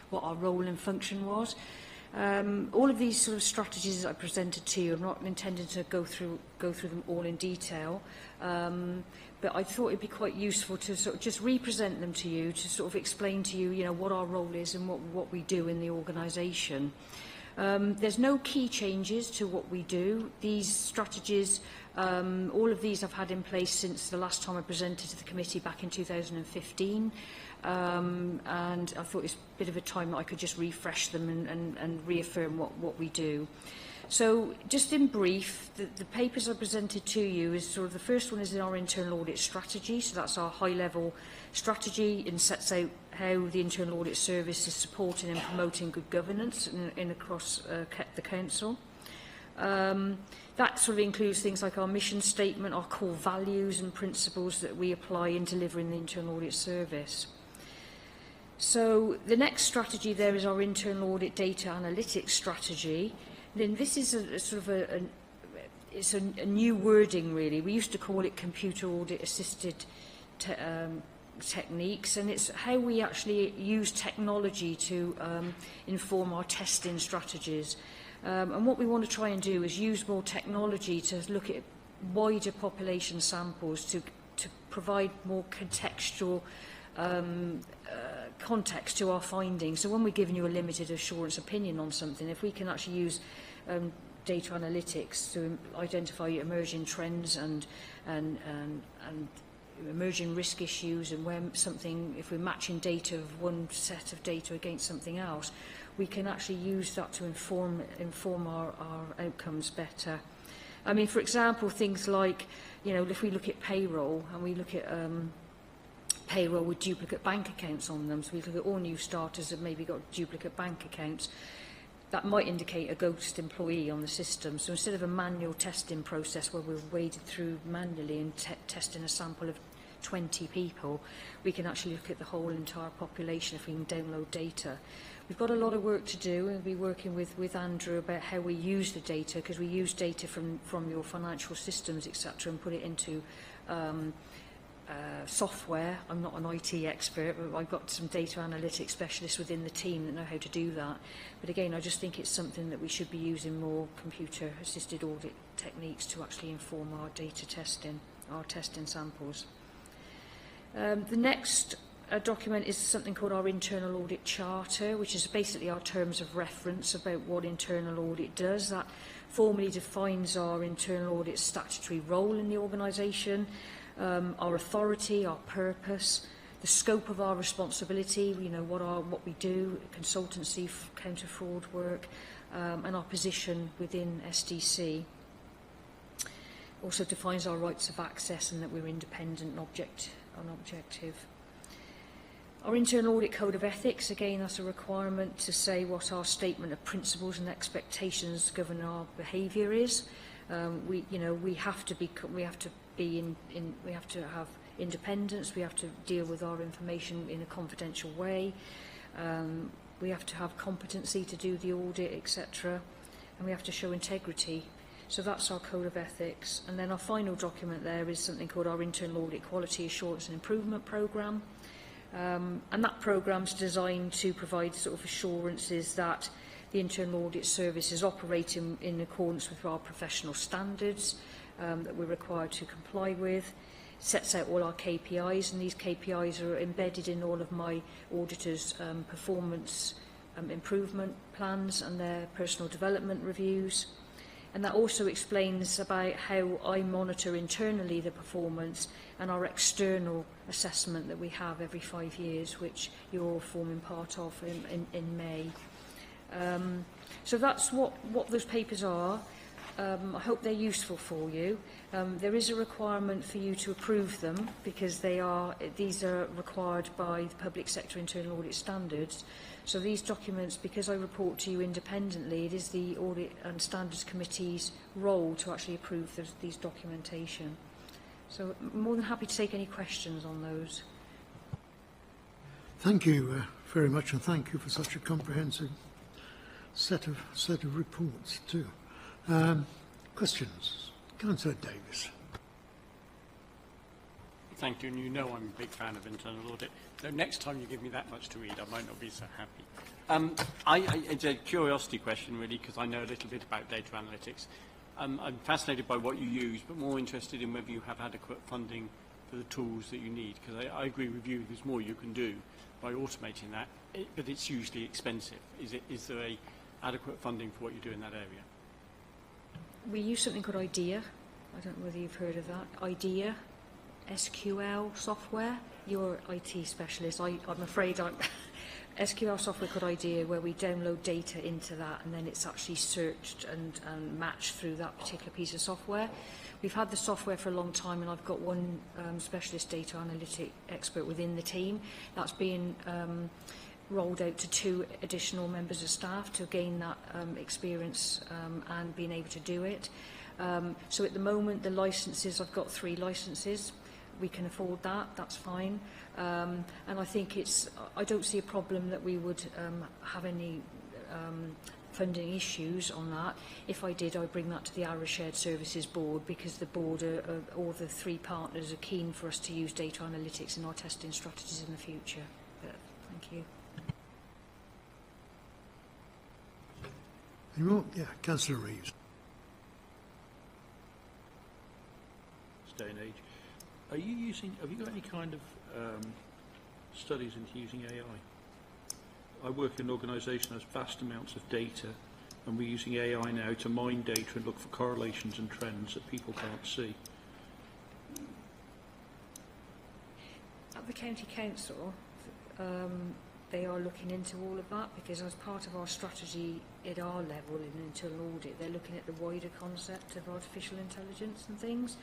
what our role and function was. All of these sort of strategies that I presented to you, I'm not intending to go through them all in detail, but I thought it'd be quite useful to just represent them to you, to explain to you, what our role is and what we do in the organisation. There's no key changes to what we do. These strategies, all of these I've had in place since the last time I presented to the committee back in 2015. And I thought it's a bit of a time that I could just refresh them and reaffirm what we do. So just in brief, the papers I presented to you is the first one is in our internal audit strategy. So that's our high-level strategy and sets out how the internal audit service is supporting and promoting good governance across the council. That includes things like our mission statement, our core values and principles that we apply in delivering the internal audit service. So the next strategy there is our internal audit data analytics strategy. Then this is it's a new wording really. We used to call it computer audit assisted techniques, and it's how we actually use technology to inform our testing strategies. And what we want to try and do is use more technology to look at wider population samples to provide more contextual context to our findings. So when we're giving you a limited assurance opinion on something, if we can actually use data analytics to identify emerging trends and emerging risk issues, and if we're matching data of one set of data against something else, we can actually use that to inform our outcomes better. I mean, for example, things like, if we look at payroll and we look at payroll with duplicate bank accounts on them, so we look at all new starters that maybe got duplicate bank accounts, that might indicate a ghost employee on the system. So instead of a manual testing process where we're waded through manually and testing a sample of 20 people, we can actually look at the whole entire population if we can download data. We've got a lot of work to do, and we'll be working with Andrew about how we use the data, because we use data from your financial systems, etc., and put it into software. I'm not an IT expert, but I've got some data analytics specialists within the team that know how to do that. But again, I just think it's something that we should be using more computer-assisted audit techniques to actually inform our data testing, our testing samples. The next document is something called our Internal Audit Charter, which is basically our terms of reference about what internal audit does. That formally defines our internal audit statutory role in the organisation, our authority, our purpose, the scope of our responsibility, you know, what we do, consultancy, counter fraud work, and our position within SDC. Also defines our rights of access and that we're independent and objective. Our internal audit code of ethics, again, that's a requirement to say what our statement of principles and expectations govern our behaviour is. We have to have independence. We have to deal with our information in a confidential way. We have to have competency to do the audit, etc. And we have to show integrity. So that's our code of ethics. And then our final document there is something called our Internal Audit Quality Assurance and Improvement Programme. And that programme's designed to provide sort of assurances that the Internal Audit Service is operating in accordance with our professional standards that we're required to comply with. Sets out all our KPIs, and these KPIs are embedded in all of my auditors' performance improvement plans and their personal development reviews. And that also explains about how I monitor internally the performance and our external assessment that we have every 5 years, which you're all forming part of in May. So that's what those papers are. I hope they're useful for you. There is a requirement for you to approve them because these are required by the Public Sector Internal Audit Standards. So these documents, because I report to you independently, it is the Audit and Standards Committee's role to actually approve these documentation. So I'm more than happy to take any questions on those. Thank you very much, and thank you for such a comprehensive set of reports too. Questions? Councillor Davis. Thank you, and you know I'm a big fan of internal audit. So next time you give me that much to read, I might not be so happy. It's a curiosity question, really, because I know a little bit about data analytics. I'm fascinated by what you use, but more interested in whether you have adequate funding for the tools that you need, because I agree with you, there's more you can do by automating that, but it's usually expensive. Is there adequate funding for what you do in that area? We use something called IDEA. I don't know whether you've heard of that. IDEA, SQL software. You're an IT specialist. I'm afraid SQL software called IDEA, where we download data into that and then it's actually searched and matched through that particular piece of software. We've had the software for a long time, and I've got one specialist data analytic expert within the team. That's being rolled out to 2 additional members of staff to gain that experience and being able to do it. So at the moment, the licenses, I've got 3 licenses. We can afford that, that's fine. And I think I don't see a problem that we would have any funding issues on that. If I did, I'd bring that to the Irish Shared Services Board, because the board, all the 3 partners are keen for us to use data analytics in our testing strategies in the future. But thank you. Any more? Yeah, Councillor Reeves. Day and age. Have you got any kind of studies into using AI? I work in an organisation that has vast amounts of data, and we're using AI now to mine data and look for correlations and trends that people can't see. At the County Council, they are looking into all of that, because as part of our strategy at our level in internal audit, they're looking at the wider concept of artificial intelligence and things.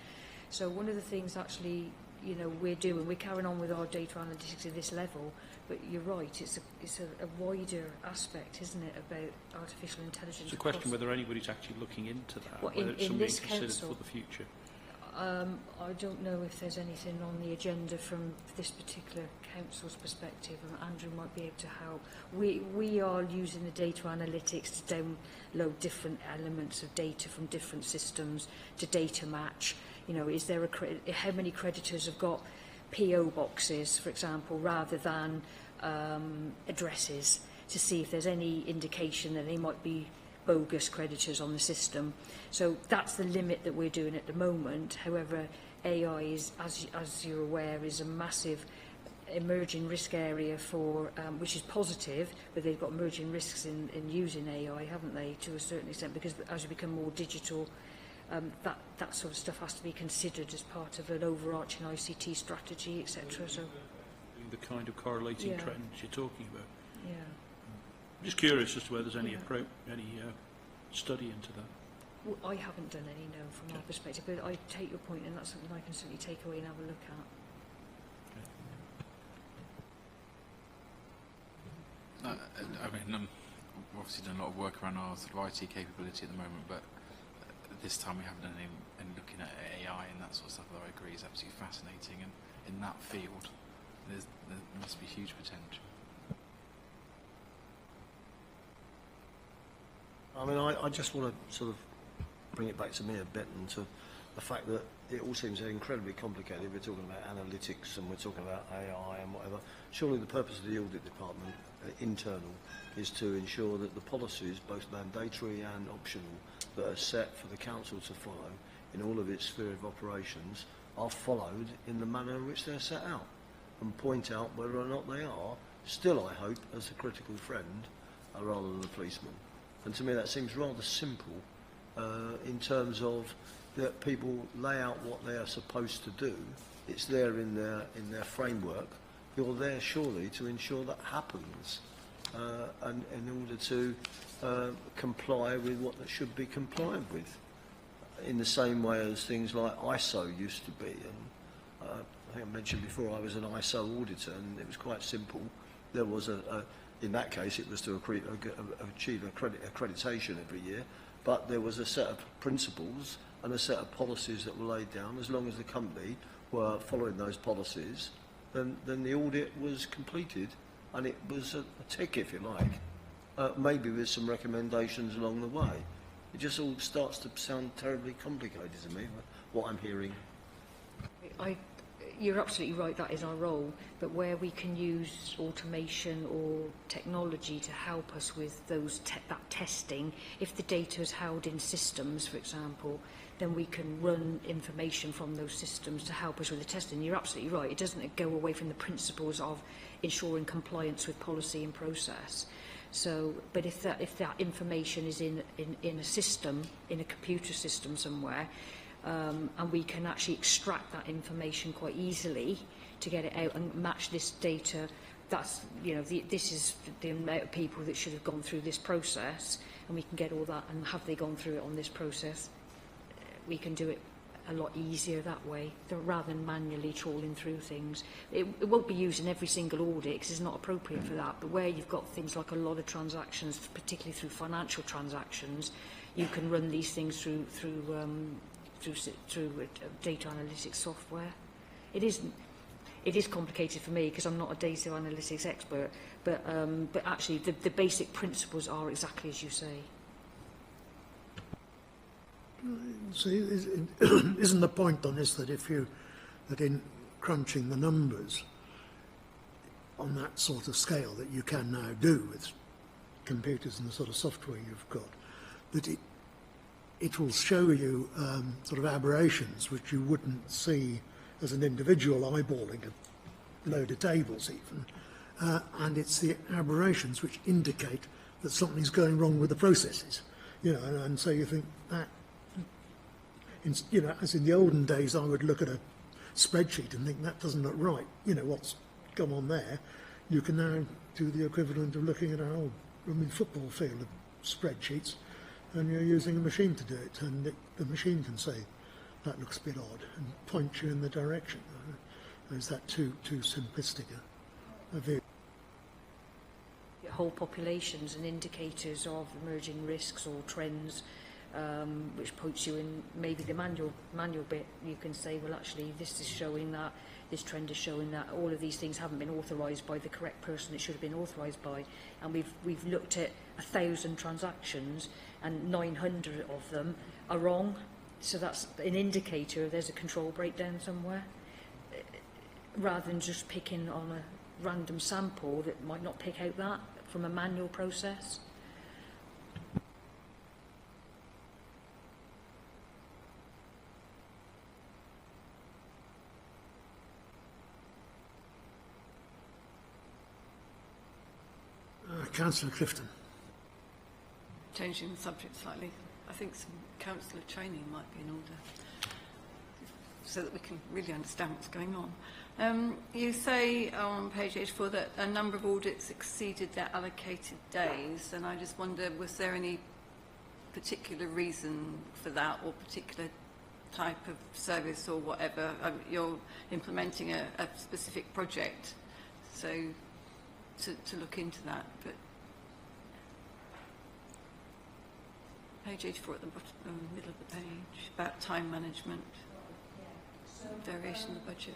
So one of the things actually, you know, we're carrying on with our data analytics at this level, but you're right, it's a wider aspect, isn't it, about artificial intelligence. It's a question whether anybody's actually looking into that, well, whether it's in something this considered council, for the future. I don't know if there's anything on the agenda from this particular council's perspective, and Andrew might be able to help. We are using the data analytics to download different elements of data from different systems to data match. You know, is there how many creditors have got PO boxes, for example, rather than addresses, to see if there's any indication that they might be bogus creditors on the system. So that's the limit that we're doing at the moment. However, AI is, as you're aware, is a massive emerging risk area for, which is positive, but they've got emerging risks in using AI, haven't they, to a certain extent, because as you become more digital, that sort of stuff has to be considered as part of an overarching ICT strategy, etc. So, The kind of correlating Yeah. trends you're talking about. yeah. I'm just curious as to whether there's any Yeah. study into that. Well, I haven't done any, no, from our perspective, but I take your point, and that's something I can certainly take away and have a look at. I mean, we've obviously done a lot of work around our sort of IT capability at the moment, but this time we haven't done any in looking at AI and that sort of stuff, though I agree is absolutely fascinating, and in that field there must be huge potential. I mean, I just want to sort of bring it back to me a bit and to the fact that it all seems incredibly complicated. We're talking about analytics and we're talking about AI and whatever. Surely the purpose of the audit department, internal, is to ensure that the policies, both mandatory and optional, that are set for the council to follow in all of its sphere of operations are followed in the manner in which they're set out, and point out whether or not they are, still I hope, as a critical friend, rather than a policeman. And to me that seems rather simple in terms of that people lay out what they are supposed to do. It's there in their framework. You're there surely to ensure that happens, and in order to comply with what that should be complied with, in the same way as things like ISO used to be. And I think I mentioned before I was an ISO auditor, and it was quite simple. There was in that case it was to achieve accreditation every year, but there was a set of principles and a set of policies that were laid down. As long as the company were following those policies, then the audit was completed, and it was a tick, if you like, maybe with some recommendations along the way. It just all starts to sound terribly complicated to me, what I'm hearing. You're absolutely right, that is our role, but where we can use automation or technology to help us with that testing, if the data is held in systems, for example, then we can run information from those systems to help us with the testing. You're absolutely right, it doesn't go away from the principles of ensuring compliance with policy and process. So, but if that information is in a system, in a computer system somewhere, and we can actually extract that information quite easily to get it out and match this data, that's, you know, this is the amount of people that should have gone through this process, and we can get all that, and have they gone through it on this process, we can do it a lot easier that way, rather than manually trawling through things. It won't be used in every single audit because it's not appropriate for that, but where you've got things like a lot of transactions, particularly through financial transactions, you can run these things through data analytics software. It is complicated for me because I'm not a data analytics expert, but actually the basic principles are exactly as you say. See, isn't the point on this that that in crunching the numbers on that sort of scale that you can now do with computers and the sort of software you've got, that it will show you sort of aberrations which you wouldn't see as an individual eyeballing a load of tables even, and it's the aberrations which indicate that something's going wrong with the processes, you know, and so you think that, you know, as in the olden days I would look at a spreadsheet and think that doesn't look right, you know, what's gone on there. You can now do the equivalent of looking at a whole football field of spreadsheets, and you're using a machine to do it, and the machine can say that looks a bit odd and point you in the direction. Is that too simplistic a view? Whole populations and indicators of emerging risks or trends, which puts you in maybe the manual bit. You can say, well, actually, this is showing that, this trend is showing that all of these things haven't been authorised by the correct person it should have been authorised by, and we've looked at 1,000 transactions and 900 of them are wrong. So that's an indicator there's a control breakdown somewhere. rather than just picking on a random sample that might not pick out that from a manual process. Councillor Clifton. Changing the subject slightly, I think some councillor training might be in order so that we can really understand what's going on. You say on page 84 that a number of audits exceeded their allocated days, and I just wonder, was there any particular reason for that, or particular type of service or whatever? You're implementing a specific project, so to look into that. But page 84 at the bottom, middle of the page, about time management, variation of the budget.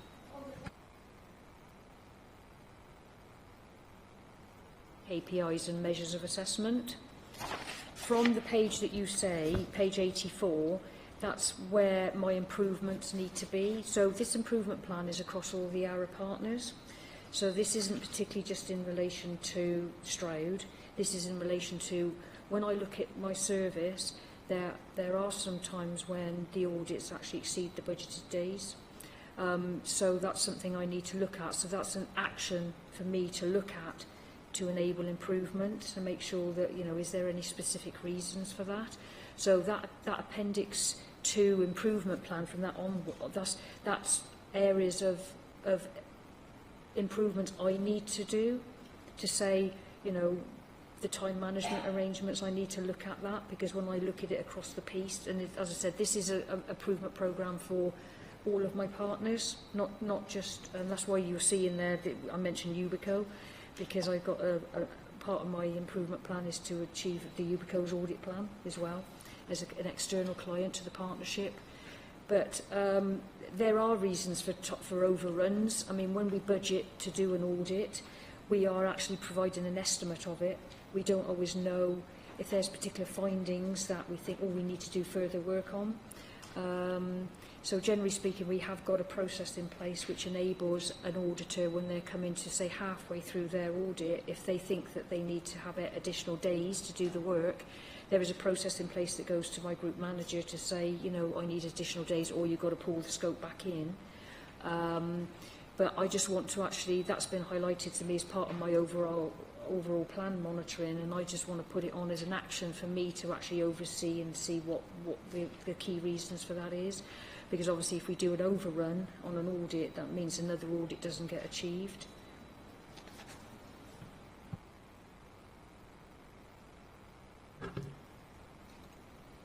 KPIs and measures of assessment. From the page that you say, page 84, that's where my improvements need to be. So this improvement plan is across all the ARA partners. So this isn't particularly just in relation to Stroud. This is in relation to, when I look at my service, there are some times when the audits actually exceed the budgeted days. So that's something I need to look at. So that's an action for me to look at to enable improvement, to make sure that, you know, is there any specific reasons for that? So that Appendix 2 improvement plan from that on, that's areas of improvements I need to do, to say, you know, the time management arrangements, I need to look at that, because when I look at it across the piece, and as I said, this is an improvement programme for all of my partners, not just, and that's why you'll see in there that I mentioned Ubico, because I've got a part of my improvement plan is to achieve the Ubico's audit plan as well, as an external client to the partnership. But there are reasons for overruns. I mean, when we budget to do an audit, we are actually providing an estimate of it. We don't always know if there's particular findings that we think, oh, we need to do further work on. So generally speaking, we have got a process in place which enables an auditor, when they're coming to say halfway through their audit, if they think that they need to have additional days to do the work, there is a process in place that goes to my group manager to say, you know, I need additional days, or you've got to pull the scope back in. But I just want to actually, that's been highlighted to me as part of my overall plan monitoring, and I just want to put it on as an action for me to actually oversee and see what the key reasons for that is. Because obviously if we do an overrun on an audit, that means another audit doesn't get achieved.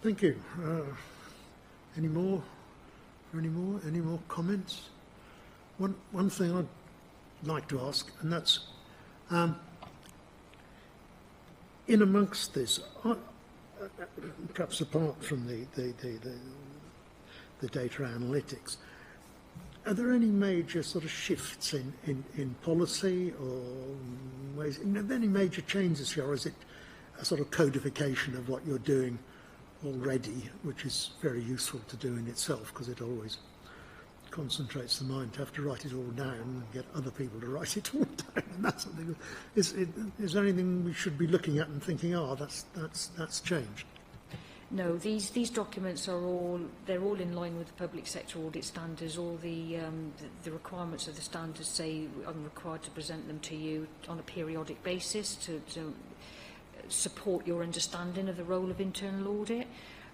Thank you. Any more comments? One thing I'd like to ask, and that's in amongst this, perhaps apart from the data analytics, are there any major sort of shifts in policy or ways? Are there any major changes here, or is it a sort of codification of what you're doing already, which is very useful to do in itself, because it always concentrates the mind to have to write it all down and get other people to write it all down, and that's something. Is there anything we should be looking at and thinking, that's changed? No, these documents are all in line with the public sector audit standards. All the requirements of the standards say I'm required to present them to you on a periodic basis to support your understanding of the role of internal audit.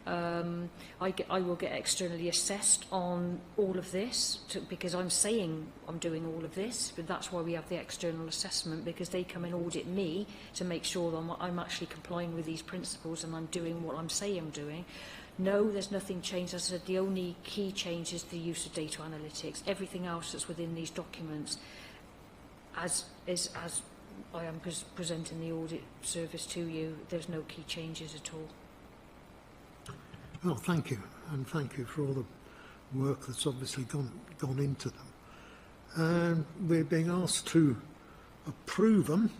I will get externally assessed on all of this because I'm saying I'm doing all of this, but that's why we have the external assessment, because they come and audit me to make sure that I'm actually complying with these principles and I'm doing what I'm saying I'm doing. No, there's nothing changed. As I said, the only key change is the use of data analytics. Everything else that's within these documents, as I am presenting the audit service to you, there's no key changes at all. Well, thank you, and thank you for all the work that's obviously gone into them. And we're being asked to approve them.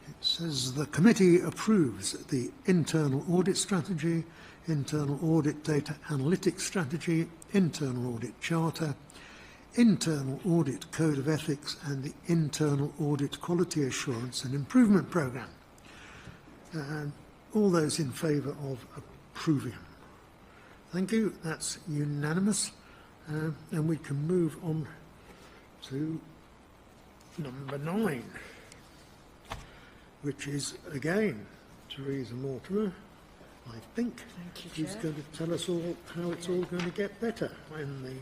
It says the committee approves the internal audit strategy, internal audit data analytics strategy, internal audit charter, Internal Audit Code of Ethics and the Internal Audit Quality Assurance and Improvement Programme. And all those in favour of approving. Thank you. That's unanimous. And we can move on to number 9, which is, again, Theresa Mortimer, I think. Thank you, She's Chair. going to tell us all how it's all going to get better in the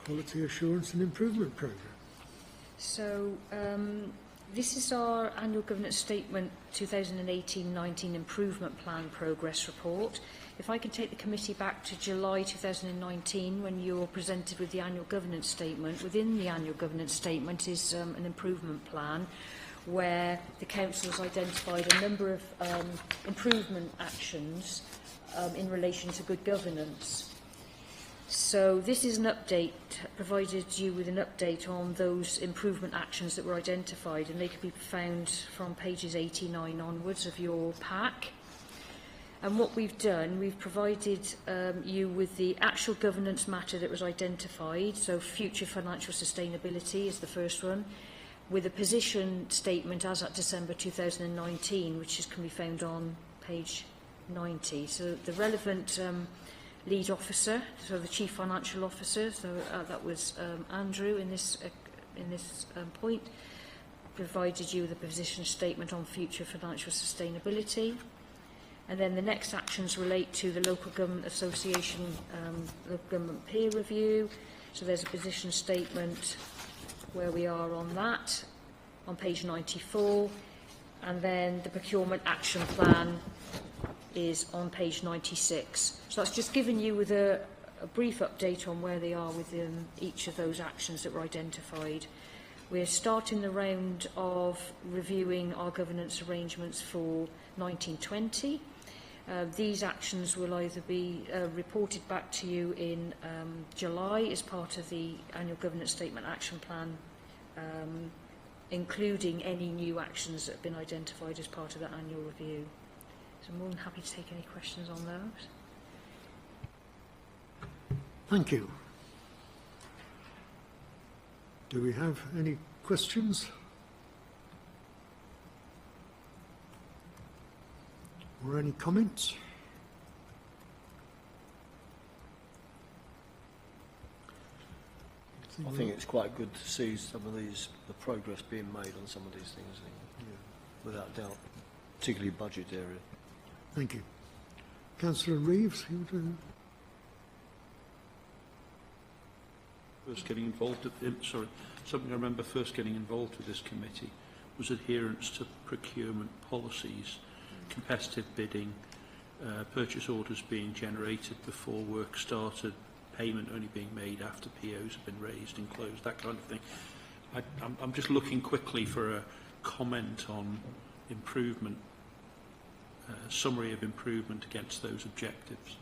Quality Assurance and Improvement Programme. So, this is our Annual Governance Statement 2018-19 Improvement Plan Progress Report. If I can take the committee back to July 2019, when you were presented with the Annual Governance Statement, within the Annual Governance Statement is an improvement plan where the Council has identified a number of improvement actions in relation to good governance. So this is an update, provided you with an update on those improvement actions that were identified, and they can be found from pages 89 onwards of your pack. And what we've done, we've provided you with the actual governance matter that was identified, so future financial sustainability is the first one, with a position statement as at December 2019, which can be found on page 90. So the relevant lead officer, so the chief financial officer, so that was Andrew in this point, provided you with a position statement on future financial sustainability. And then the next actions relate to the Local Government Association, Local Government Peer Review. So there's a position statement where we are on that, on page 94. And then the Procurement Action Plan is on page 96. So that's just given you with a brief update on where they are within each of those actions that were identified. We're starting the round of reviewing our governance arrangements for 1920. These actions will either be reported back to you in July as part of the Annual Governance Statement Action Plan, including any new actions that have been identified as part of that annual review. So I'm more than happy to take any questions on those. Thank you. Do we have any questions? Or any comments? I think it's quite good to see some of these, the progress being made on some of these things, without doubt, particularly budget area. Thank you. Councillor Reeves, you do. First getting involved, something I remember first getting involved with this committee was adherence to procurement policies, competitive bidding, purchase orders being generated before work started, payment only being made after POs have been raised and closed, that kind of thing. I'm just looking quickly for a comment on improvement, summary of improvement against those objectives.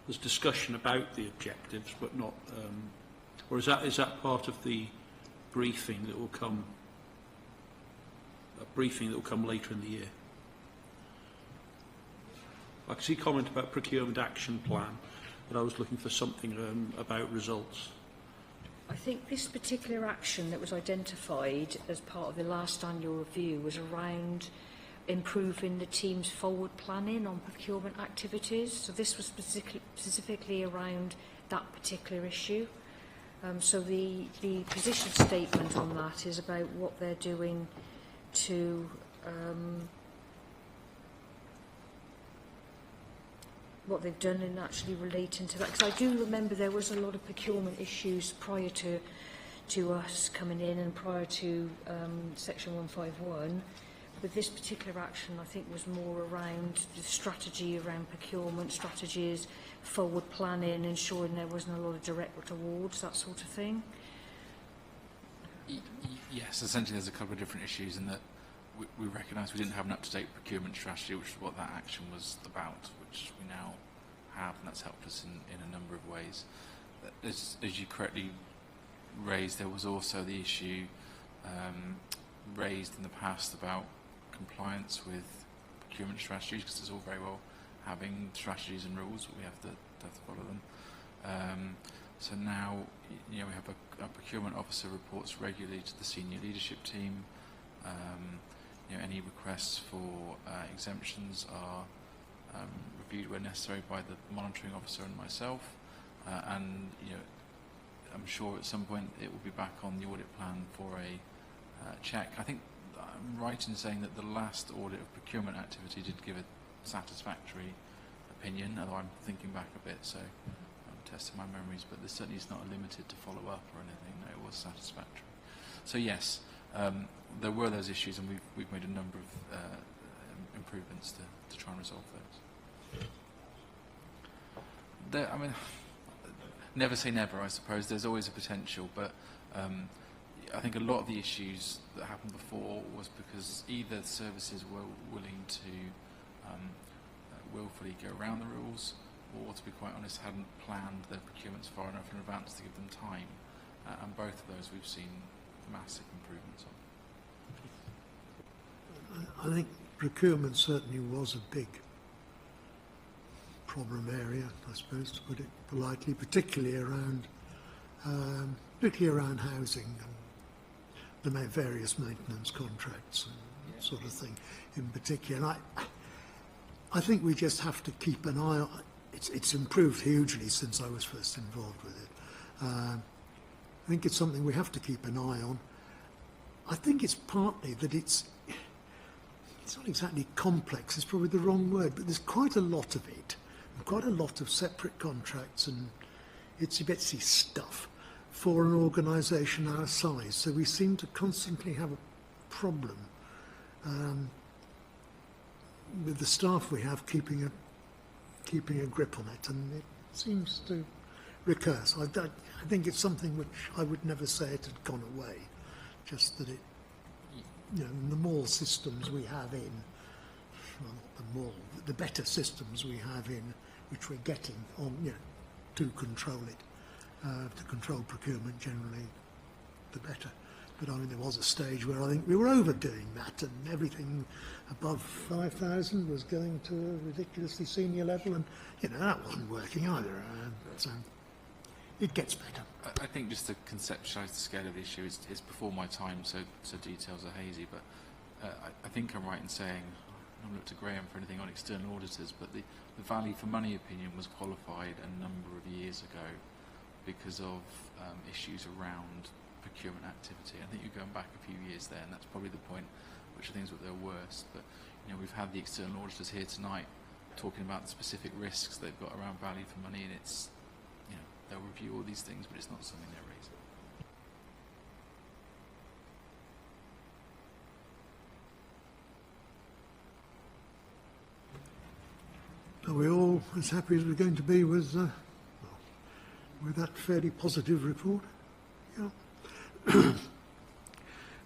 There's discussion about the objectives, but not, or is that part of the briefing that will come? A briefing that will come later in the year. I can see comment about procurement action plan, but I was looking for something about results. I think this particular action that was identified as part of the last annual review was around improving the team's forward planning on procurement activities. So this was specifically around that particular issue. So the position statement on that is about what they're doing to what they've done in actually relating to that. Because I do remember there was a lot of procurement issues prior to us coming in and prior to Section 151. But this particular action, I think, was more around the strategy around procurement, strategies, forward planning, ensuring there wasn't a lot of direct awards, that sort of thing. Yes, essentially there's a couple of different issues in that we recognise we didn't have an up-to-date procurement strategy, which is what that action was about, which we now have, and that's helped us in a number of ways. As you correctly raised, there was also the issue raised in the past about compliance with procurement strategies, because it's all very well having strategies and rules, but we have to follow them. So now, we have a procurement officer reports regularly to the senior leadership team. Any requests for exemptions are reviewed where necessary by the monitoring officer and myself. And I'm sure at some point it will be back on the audit plan for a check. I think I'm right in saying that the last audit of procurement activity did give a satisfactory opinion, although I'm thinking back a bit, so I'm testing my memories, but there certainly is not limited to follow up or anything. No, it was satisfactory. So yes, there were those issues, and we've made a number of improvements to try and resolve those. I mean, never say never, I suppose. There's always a potential, but I think a lot of the issues that happened before was because either services were willing to willfully go around the rules, or, to be quite honest, hadn't planned their procurements far enough in advance to give them time. And both of those we've seen massive improvements on. I think procurement certainly was a big problem area, I suppose, to put it politely, particularly around housing and the various maintenance contracts and that sort of thing in particular. And I think we just have to keep an eye on it. It's improved hugely since I was first involved with it. I think it's something we have to keep an eye on. I think it's partly that it's not exactly complex, it's probably the wrong word, but there's quite a lot of it, and quite a lot of separate contracts and itsy-bitsy stuff for an organisation our size. So we seem to constantly have a problem with the staff we have keeping a grip on it, and it seems to recur. So I think it's something which I would never say it had gone away, just that it, the more systems we have in, well, not the more, but the better systems we have in, which we're getting on, to control it, to control procurement generally, the better. But I mean, there was a stage where I think we were overdoing that, and everything above 5,000 was going to a ridiculously senior level, and that wasn't working either. So it gets better. I think just to conceptualise the scale of the issue, it's before my time, so details are hazy. But I think I'm right in saying, I haven't looked to Graham for anything on external auditors, but the value for money opinion was qualified a number of years ago because of issues around procurement activity. I think you're going back a few years there, and that's probably the point which I think is at their worst. But we've had the external auditors here tonight talking about the specific risks they've got around value for money, and it's they'll review all these things, but it's not something they're raising. Are we all as happy as we're going to be with that fairly positive report? Yeah.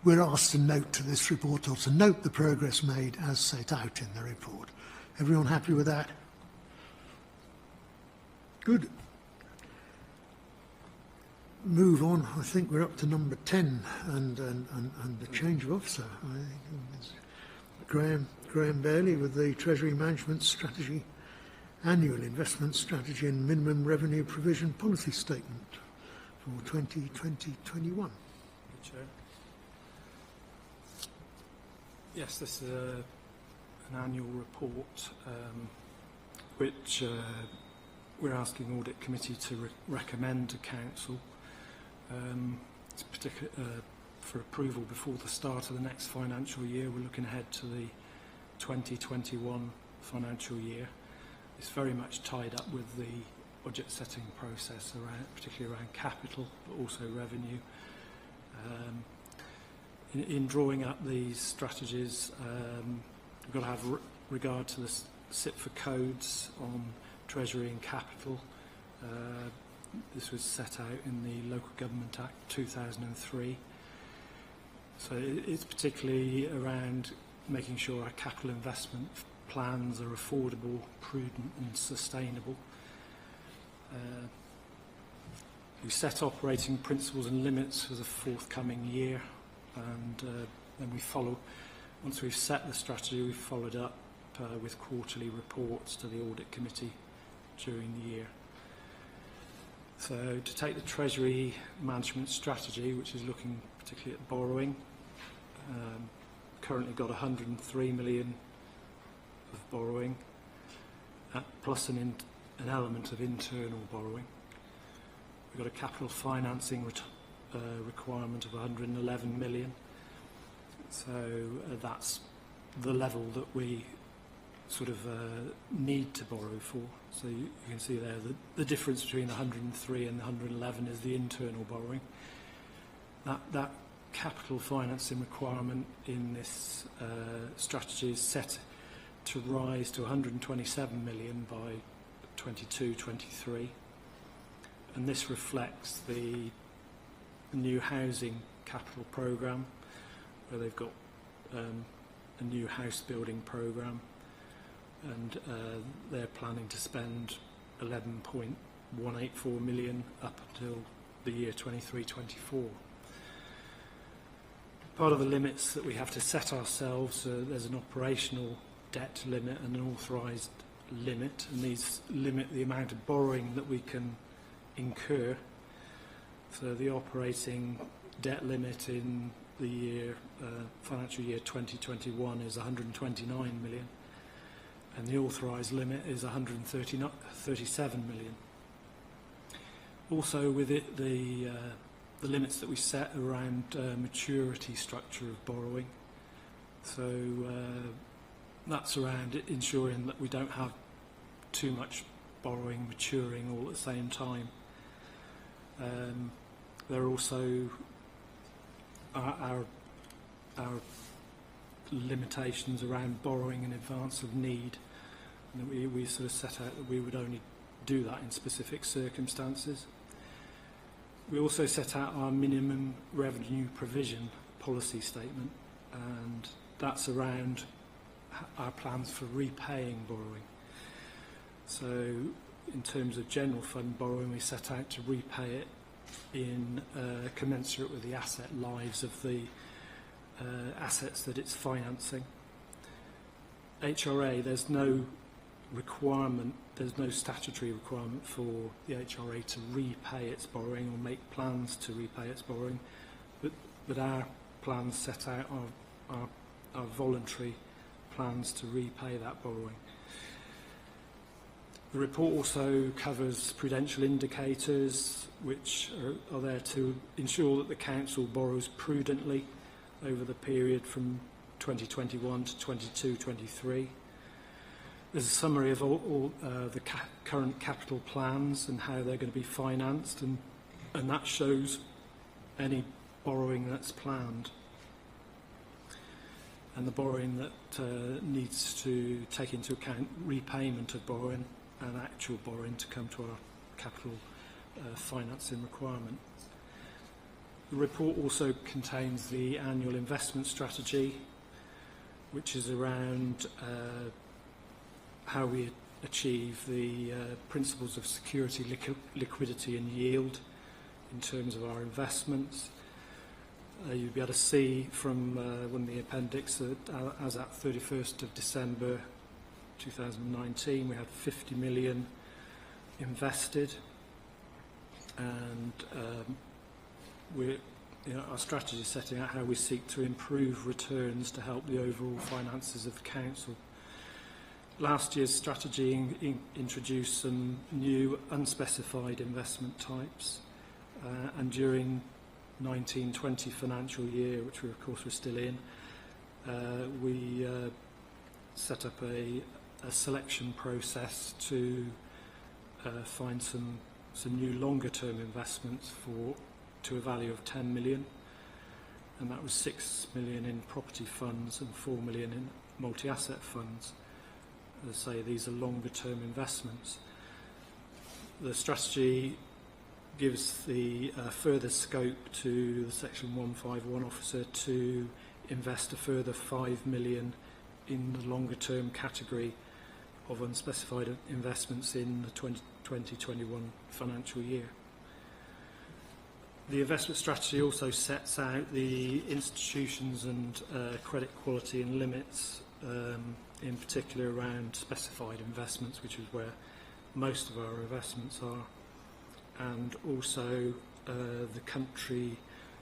We're asked to note to this report, or to note the progress made as set out in the report. Everyone happy with that? Good. Move on. I think we're up to number 10 and the change of officer. I think it's Graham Bailey with the Treasury Management Strategy, Annual Investment Strategy and Minimum Revenue Provision Policy Statement for 2020-21. Chair. Yes, this is an annual report which we're asking Audit Committee to recommend to Council. It's for approval before the start of the next financial year. We're looking ahead to the 2021 financial year. It's very much tied up with the budget setting process, particularly around capital, but also revenue. In drawing up these strategies, we've got to have regard to the sit for codes on Treasury and capital. This was set out in the Local Government Act 2003. So it's particularly around making sure our capital investment plans are affordable, prudent and sustainable. We set operating principles and limits for the forthcoming year, and then we follow, once we've set the strategy, we've followed up with quarterly reports to the Audit Committee during the year. So to take the Treasury management strategy, which is looking particularly at borrowing, currently got 103 million of borrowing, plus an element of internal borrowing. We've got a capital financing requirement of 111 million. So that's the level that we sort of need to borrow for. So you can see there that the difference between 103 and 111 is the internal borrowing. That capital financing requirement in this strategy is set to rise to 127 million by 22-23, and this reflects the new housing capital programme, where they've got a new house building programme, and they're planning to spend 11.184 million up until the year 23-24. Part of the limits that we have to set ourselves, there's an operational debt limit and an authorised limit, and these limit the amount of borrowing that we can incur. So the operating debt limit in the year financial year 2021 is 129 million, and the authorised limit is 137 million. Also with it, the limits that we set around maturity structure of borrowing. So that's around ensuring that we don't have too much borrowing maturing all at the same time. There are also our limitations around borrowing in advance of need. And we sort of set out that we would only do that in specific circumstances. We also set out our minimum revenue provision policy statement, and that's around our plans for repaying borrowing. So in terms of general fund borrowing, we set out to repay it in commensurate with the asset lives of the assets that it's financing. HRA, there's no requirement, there's no statutory requirement for the HRA to repay its borrowing or make plans to repay its borrowing, but our plans set out our voluntary plans to repay that borrowing. The report also covers prudential indicators which are there to ensure that the council borrows prudently over the period from 2021 to 22-23. There's a summary of all the current capital plans and how they're going to be financed, and that shows any borrowing that's planned and the borrowing that needs to take into account repayment of borrowing and actual borrowing to come to our capital financing requirement. The report also contains the annual investment strategy, which is around how we achieve the principles of security, liquidity and yield in terms of our investments. You'll be able to see from one of the appendix that as at 31st of December 2019 we had 50 million invested, and our strategy is setting out how we seek to improve returns to help the overall finances of the council. Last year's strategy introduced some new unspecified investment types, and during 19-20 financial year, which we of course were still in, we set up a selection process to find some new longer term investments to a value of 10 million, and that was 6 million in property funds and 4 million in multi-asset funds. As I say, these are longer term investments. The strategy gives the further scope to the Section 151 officer to invest a further 5 million in the longer term category of unspecified investments in the 2020-21 financial year. The investment strategy also sets out the institutions and credit quality and limits, in particular around specified investments, which is where most of our investments are. and also the country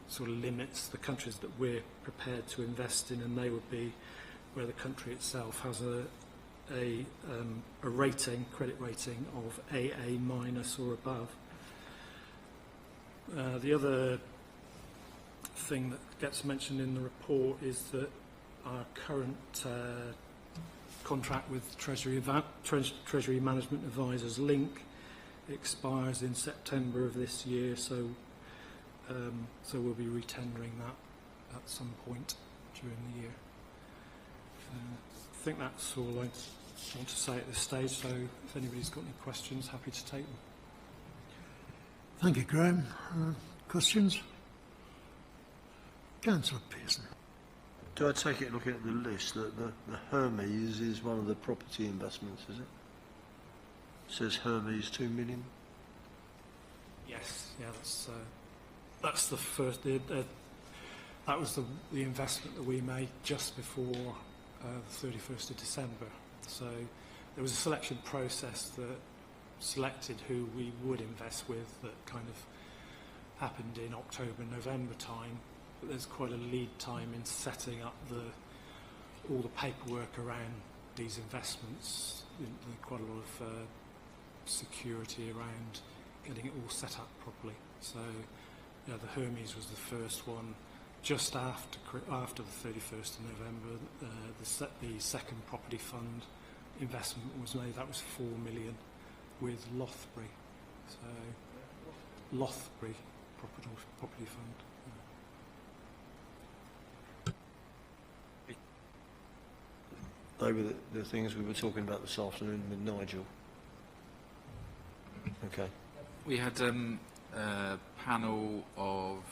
sort of limits the countries that we're prepared to invest in, and they would be where the country itself has a rating, credit rating of AA minus or above. The other thing that gets mentioned in the report is that our current contract with Treasury Management Advisors Link expires in September of this year, so we'll be retendering that at some point during the year. I think that's all I want to say at this stage, so if anybody's got any questions, happy to take them. Thank you, Graham. Questions? Councillor Pearson. Do I take it, looking at the list, that the Hermes is one of the property investments, is it? It says Hermes 2 million. Yes, yeah, that's the first. That was the investment that we made just before the 31st of December. So there was a selection process that selected who we would invest with that kind of happened in October, November time. But there's quite a lead time in setting up all the paperwork around these investments. Quite a lot of security around getting it all set up properly. So yeah, the Hermes was the first one. Just after the 31st of November, the second property fund investment was made. That was 4 million with Lothbury. So Lothbury property fund. They were the things we were talking about this afternoon with Nigel. Okay. We had a panel of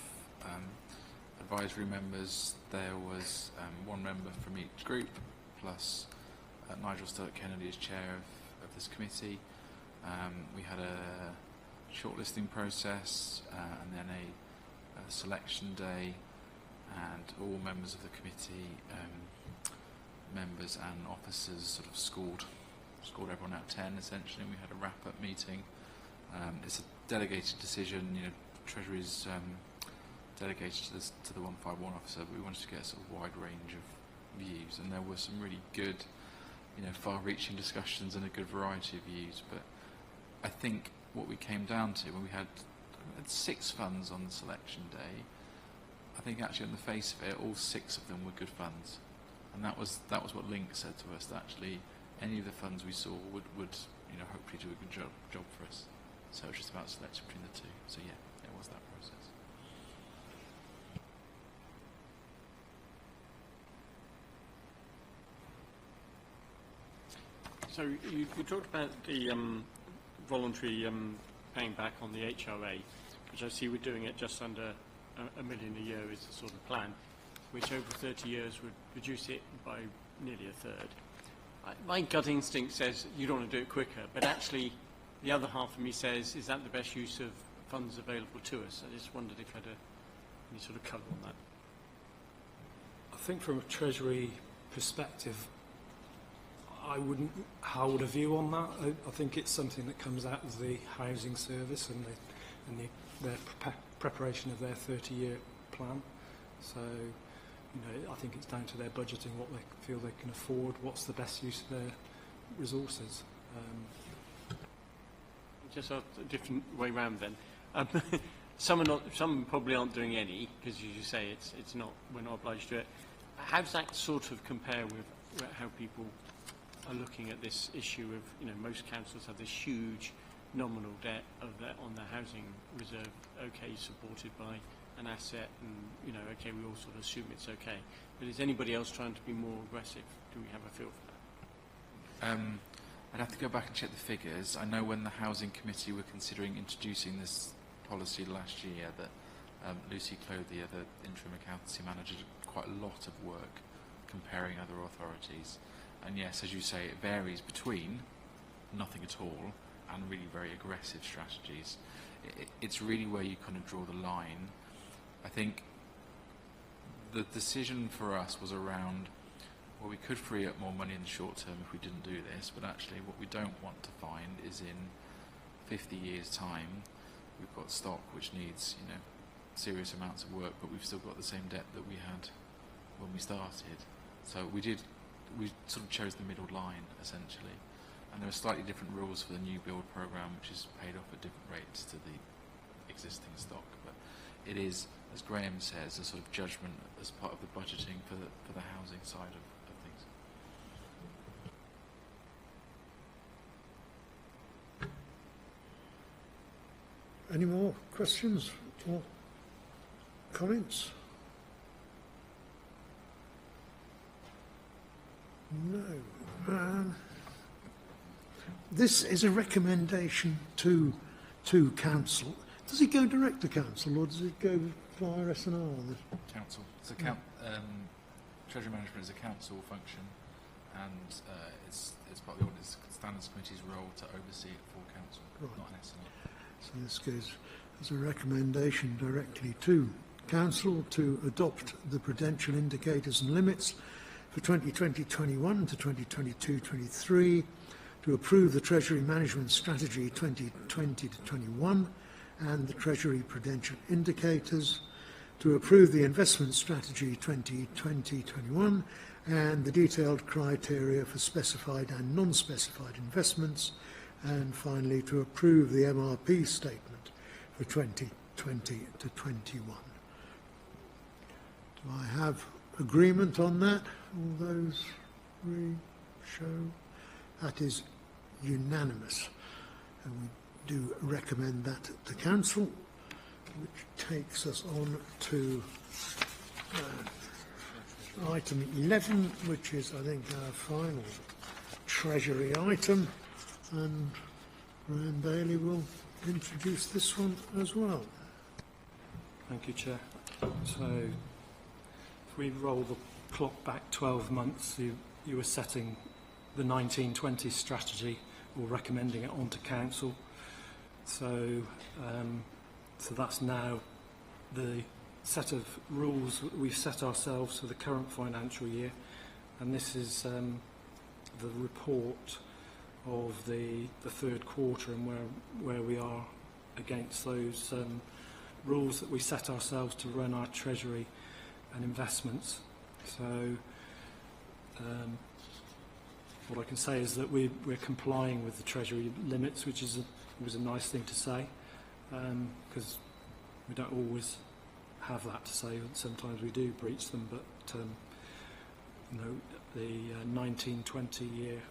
advisory members. There was one member from each group, plus Nigel Sturt-Kennedy as chair of this committee. We had a shortlisting process and then a selection day, and all members of the committee, members and officers, sort of scored everyone out of 10 essentially. And we had a wrap-up meeting. It's a delegated decision. You know, Treasury's delegated to the 151 officer, but we wanted to get a sort of wide range of views, and there were some really good, far-reaching discussions and a good variety of views. But I think what we came down to when we had 6 funds on the selection day, I think actually on the face of it, all 6 of them were good funds, and that was what Link said to us. That actually any of the funds we saw would hopefully do a good job for us. So it was just about selecting between the 2. So yeah, it was that process. So you talked about the voluntary paying back on the HRA, which I see we're doing at just under £1 million a year is the sort of plan, which over 30 years would reduce it by nearly a third. My gut instinct says you don't want to do it quicker, but actually the other half of me says, is that the best use of funds available to us? I just wondered if you had any sort of colour on that. I think from a Treasury perspective, I wouldn't hold a view on that. I think it's something that comes out of the housing service and their preparation of their 30-year plan. So, I think it's down to their budgeting, what they feel they can afford, what's the best use of their resources. Just a different way round then. Some probably aren't doing any, because as you say, it's not, we're not obliged to do it. How does that sort of compare with how people are looking at this issue of, most councils have this huge nominal debt on their housing reserve, okay, supported by an asset, and, okay, we all sort of assume it's okay. But is anybody else trying to be more aggressive? Do we have a feel for that? I'd have to go back and check the figures. I know when the Housing Committee were considering introducing this policy last year that Lucy Clothier, the interim accountancy manager, did quite a lot of work comparing other authorities. And yes, as you say, it varies between nothing at all and really very aggressive strategies. It's really where you kind of draw the line. I think the decision for us was around, well, we could free up more money in the short term if we didn't do this, but actually what we don't want to find is in 50 years' time we've got stock which needs, you know, serious amounts of work, but we've still got the same debt that we had when we started. So we sort of chose the middle line, essentially. And there are slightly different rules for the new build programme, which is paid off at different rates to the existing stock. But it is, as Graham says, a sort of judgment as part of the budgeting for the housing side of things. Any more questions or comments? No. This is a recommendation to council. Does it go direct to council or does it go via S&R? Council. So Treasury management is a council function, and it's part of the Audit Standards Committee's role to oversee it for council, not an S&R. So this goes as a recommendation directly to council to adopt the prudential indicators and limits for 2020-21 to 2022-23, to approve the Treasury Management Strategy 2020 to 21 and the Treasury Prudential Indicators, to approve the Investment Strategy 2020-21 and the detailed criteria for specified and non-specified investments, and finally to approve the MRP statement for 2020 to 21. Do I have agreement on that? All those show that is unanimous, and we do recommend that to council, which takes us on to item 11, which is, I think, our final treasury item, and Brian Bailey will introduce this one as well. Thank you, Chair. So, if we roll the clock back 12 months, you were setting the 1920 strategy, or recommending it onto council. So that's now the set of rules that we've set ourselves for the current financial year, and this is the report of the third quarter and where we are against those rules that we set ourselves to run our treasury and investments. So what I can say is that we're complying with the treasury limits, which was a nice thing to say, because we don't always have that to say. Sometimes we do breach them, but you know, the 1920 year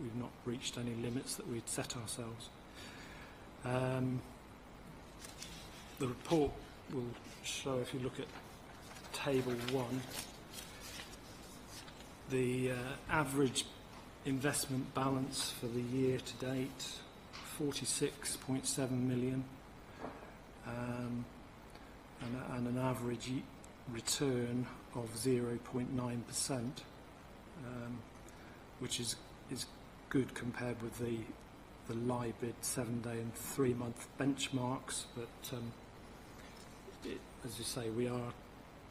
we've not breached any limits that we'd set ourselves. The report will show, if you look at table 1, the average investment balance for the year to date, 46.7 million, and an average return of 0.9%, which is good compared with the LIBID 7-day and 3-month benchmarks. But as you say, we are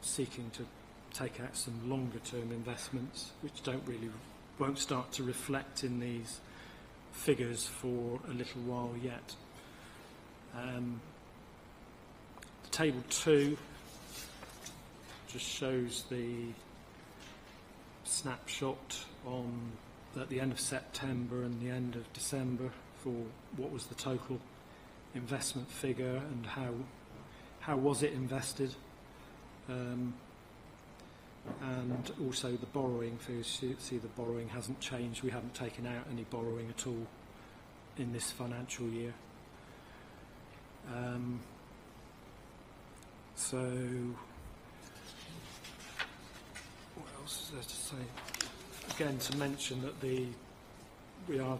seeking to take out some longer term investments which won't start to reflect in these figures for a little while yet. Table 2 just shows the snapshot at the end of September and the end of December for what was the total investment figure and how was it invested, and also the borrowing figures. You see the borrowing hasn't changed. We haven't taken out any borrowing at all in this financial year. So what else is there to say? Again, to mention that we are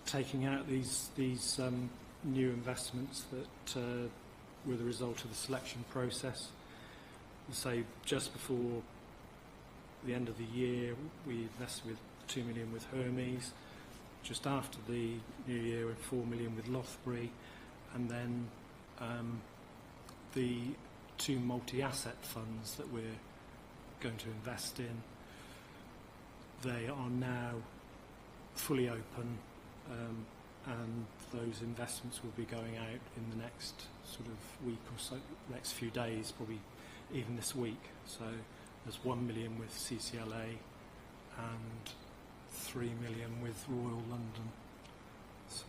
taking out these new investments that were the result of the selection process. So just before the end of the year, we invested with 2 million with Hermes. Just after the new year, 4 million with Lothbury, and then the 2 multi-asset funds that we're going to invest in, they are now fully open, and those investments will be going out in the next sort of week or so, next few days, probably even this week. So there's 1 million with CCLA and 3 million with Royal London. So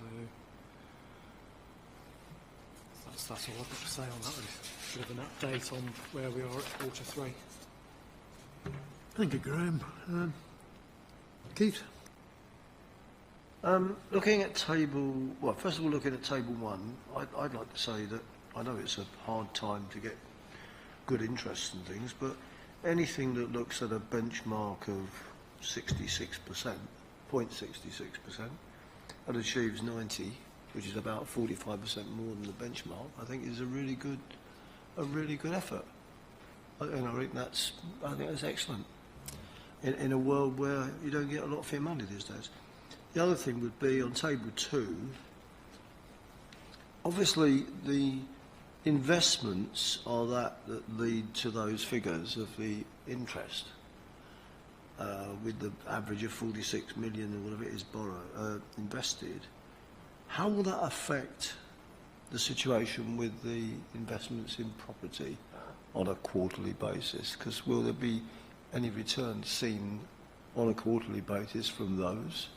that's all I've got to say on that. A bit of an update on where we are at quarter 3. Thank you, Graham. Keith? Looking at first of all, looking at table 1, I'd like to say that I know it's a hard time to get good interest and things, but anything that looks at a benchmark of 66%, 0.66%, and achieves 90, which is about 45% more than the benchmark, I think is a really good effort. And I think that's excellent in a world where you don't get a lot for your money these days. The other thing would be on table 2. Obviously, the investments are that lead to those figures of the interest, with the average of 46 million or whatever it is invested. How will that affect the situation with the investments in property on a quarterly basis? Because will there be any returns seen on a quarterly basis from those?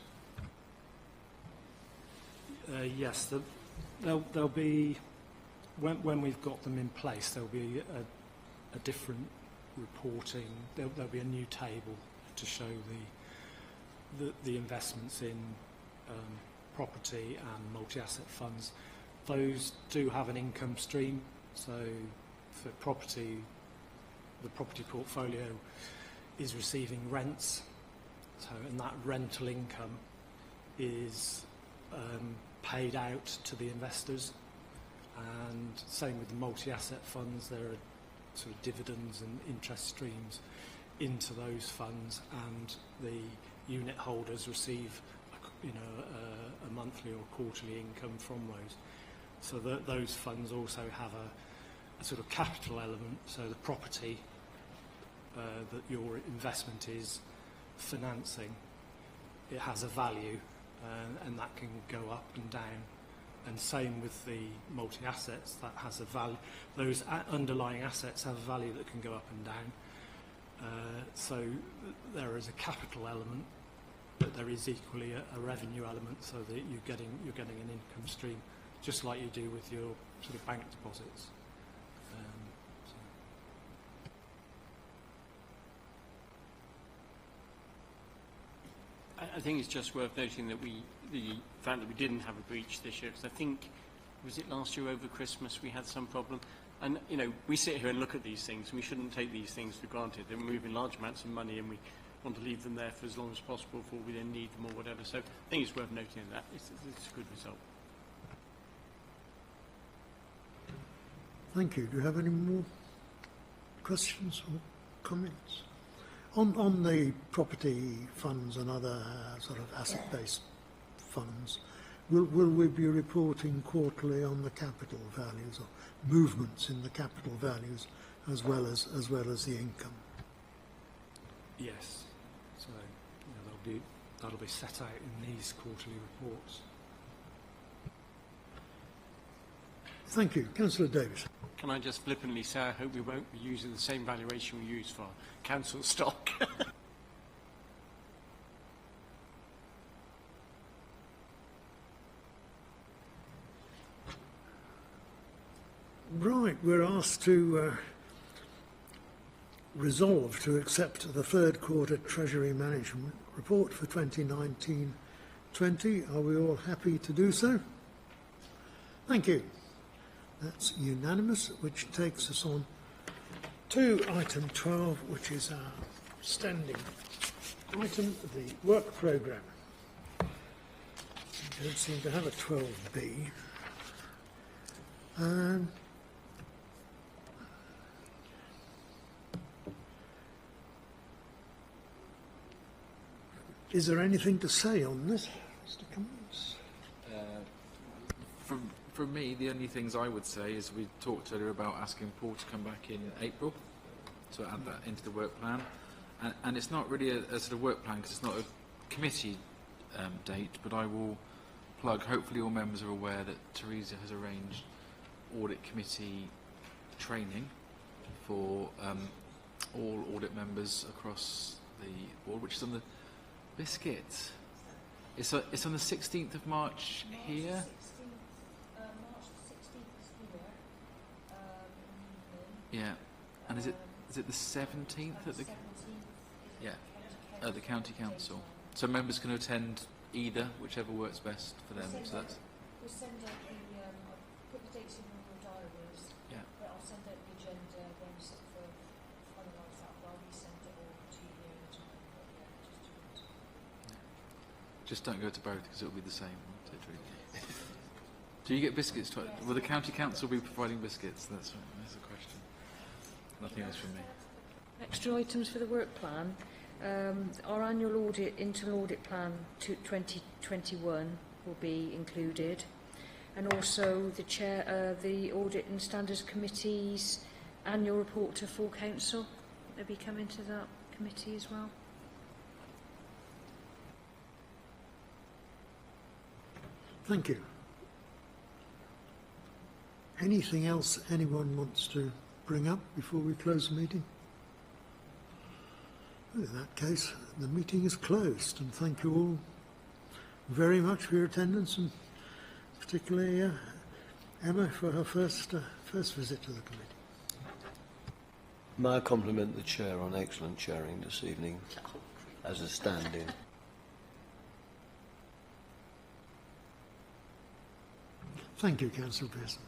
Yes, there'll be, when we've got them in place, there'll be a different reporting. There'll be a new table to show the investments in property and multi-asset funds. Those do have an income stream. So for property, the property portfolio is receiving rents. So, and that rental income is paid out to the investors. And same with the multi-asset funds, there are sort of dividends and interest streams into those funds, and the unit holders receive a monthly or quarterly income from those. So those funds also have a sort of capital element. So the property that your investment is financing, it has a value, and that can go up and down. And same with the multi-assets, that has a value. Those underlying assets have a value that can go up and down. So there is a capital element, but there is equally a revenue element, so that you're getting an income stream, just like you do with your sort of bank deposits. I think it's just worth noting that the fact that we didn't have a breach this year, because I think, was it last year over Christmas we had some problem? And, we sit here and look at these things, and we shouldn't take these things for granted. They're moving large amounts of money, and we want to leave them there for as long as possible before we then need them or whatever. So I think it's worth noting that. It's a good result. Thank you. Do you have any more questions or comments? On the property funds and other sort of asset-based funds, will we be reporting quarterly on the capital values or movements in the capital values as well as the income? Yes. So that'll be set out in these quarterly reports. Thank you. Councillor Davis. Can I just flippantly say I hope we won't be using the same valuation we use for council stock? Right, we're asked to resolve to accept the third quarter Treasury Management Report for 2019-20. Are we all happy to do so? Thank you. That's unanimous, which takes us on to item 12, which is our standing item, the work programme. We don't seem to have a 12B. Is there anything to say on this, Mr. Cummins? From me, the only things I would say is we talked earlier about asking Paul to come back in April to add that into the work plan. And it's not really a sort of work plan because it's not a committee date, but I will plug, hopefully all members are aware that Teresa has arranged audit committee training for all audit members across the board, which is on the biscuit. It's on the 16th of March here. March the 16th is here. Yeah, and is it the 17th at the? Yeah, at the county council. So members can attend either, whichever works best for them. So that's. We'll send out the, I'll put the dates in all your diaries, Yeah. but I'll send out the agenda when we set for finalise that, but I'll resend it all to you near the time, but yeah, just to Just don't go to both because it'll be the same. Won't it, really? Do you get biscuits? Will the county council be providing biscuits? That's a question. Nothing else from me. Extra items for the work plan. Our annual audit, internal audit plan to 2021 will be included, and also the Audit and Standards Committee's annual report to full council. They'll be coming to that committee as well. Thank you. Anything else anyone wants to bring up before we close the meeting? Well, in that case, the meeting is closed, and thank you all very much for your attendance, and particularly Emma for her first visit to the committee. May I compliment the Chair on excellent chairing this evening as a stand-in? Thank you, Councillor Pearson.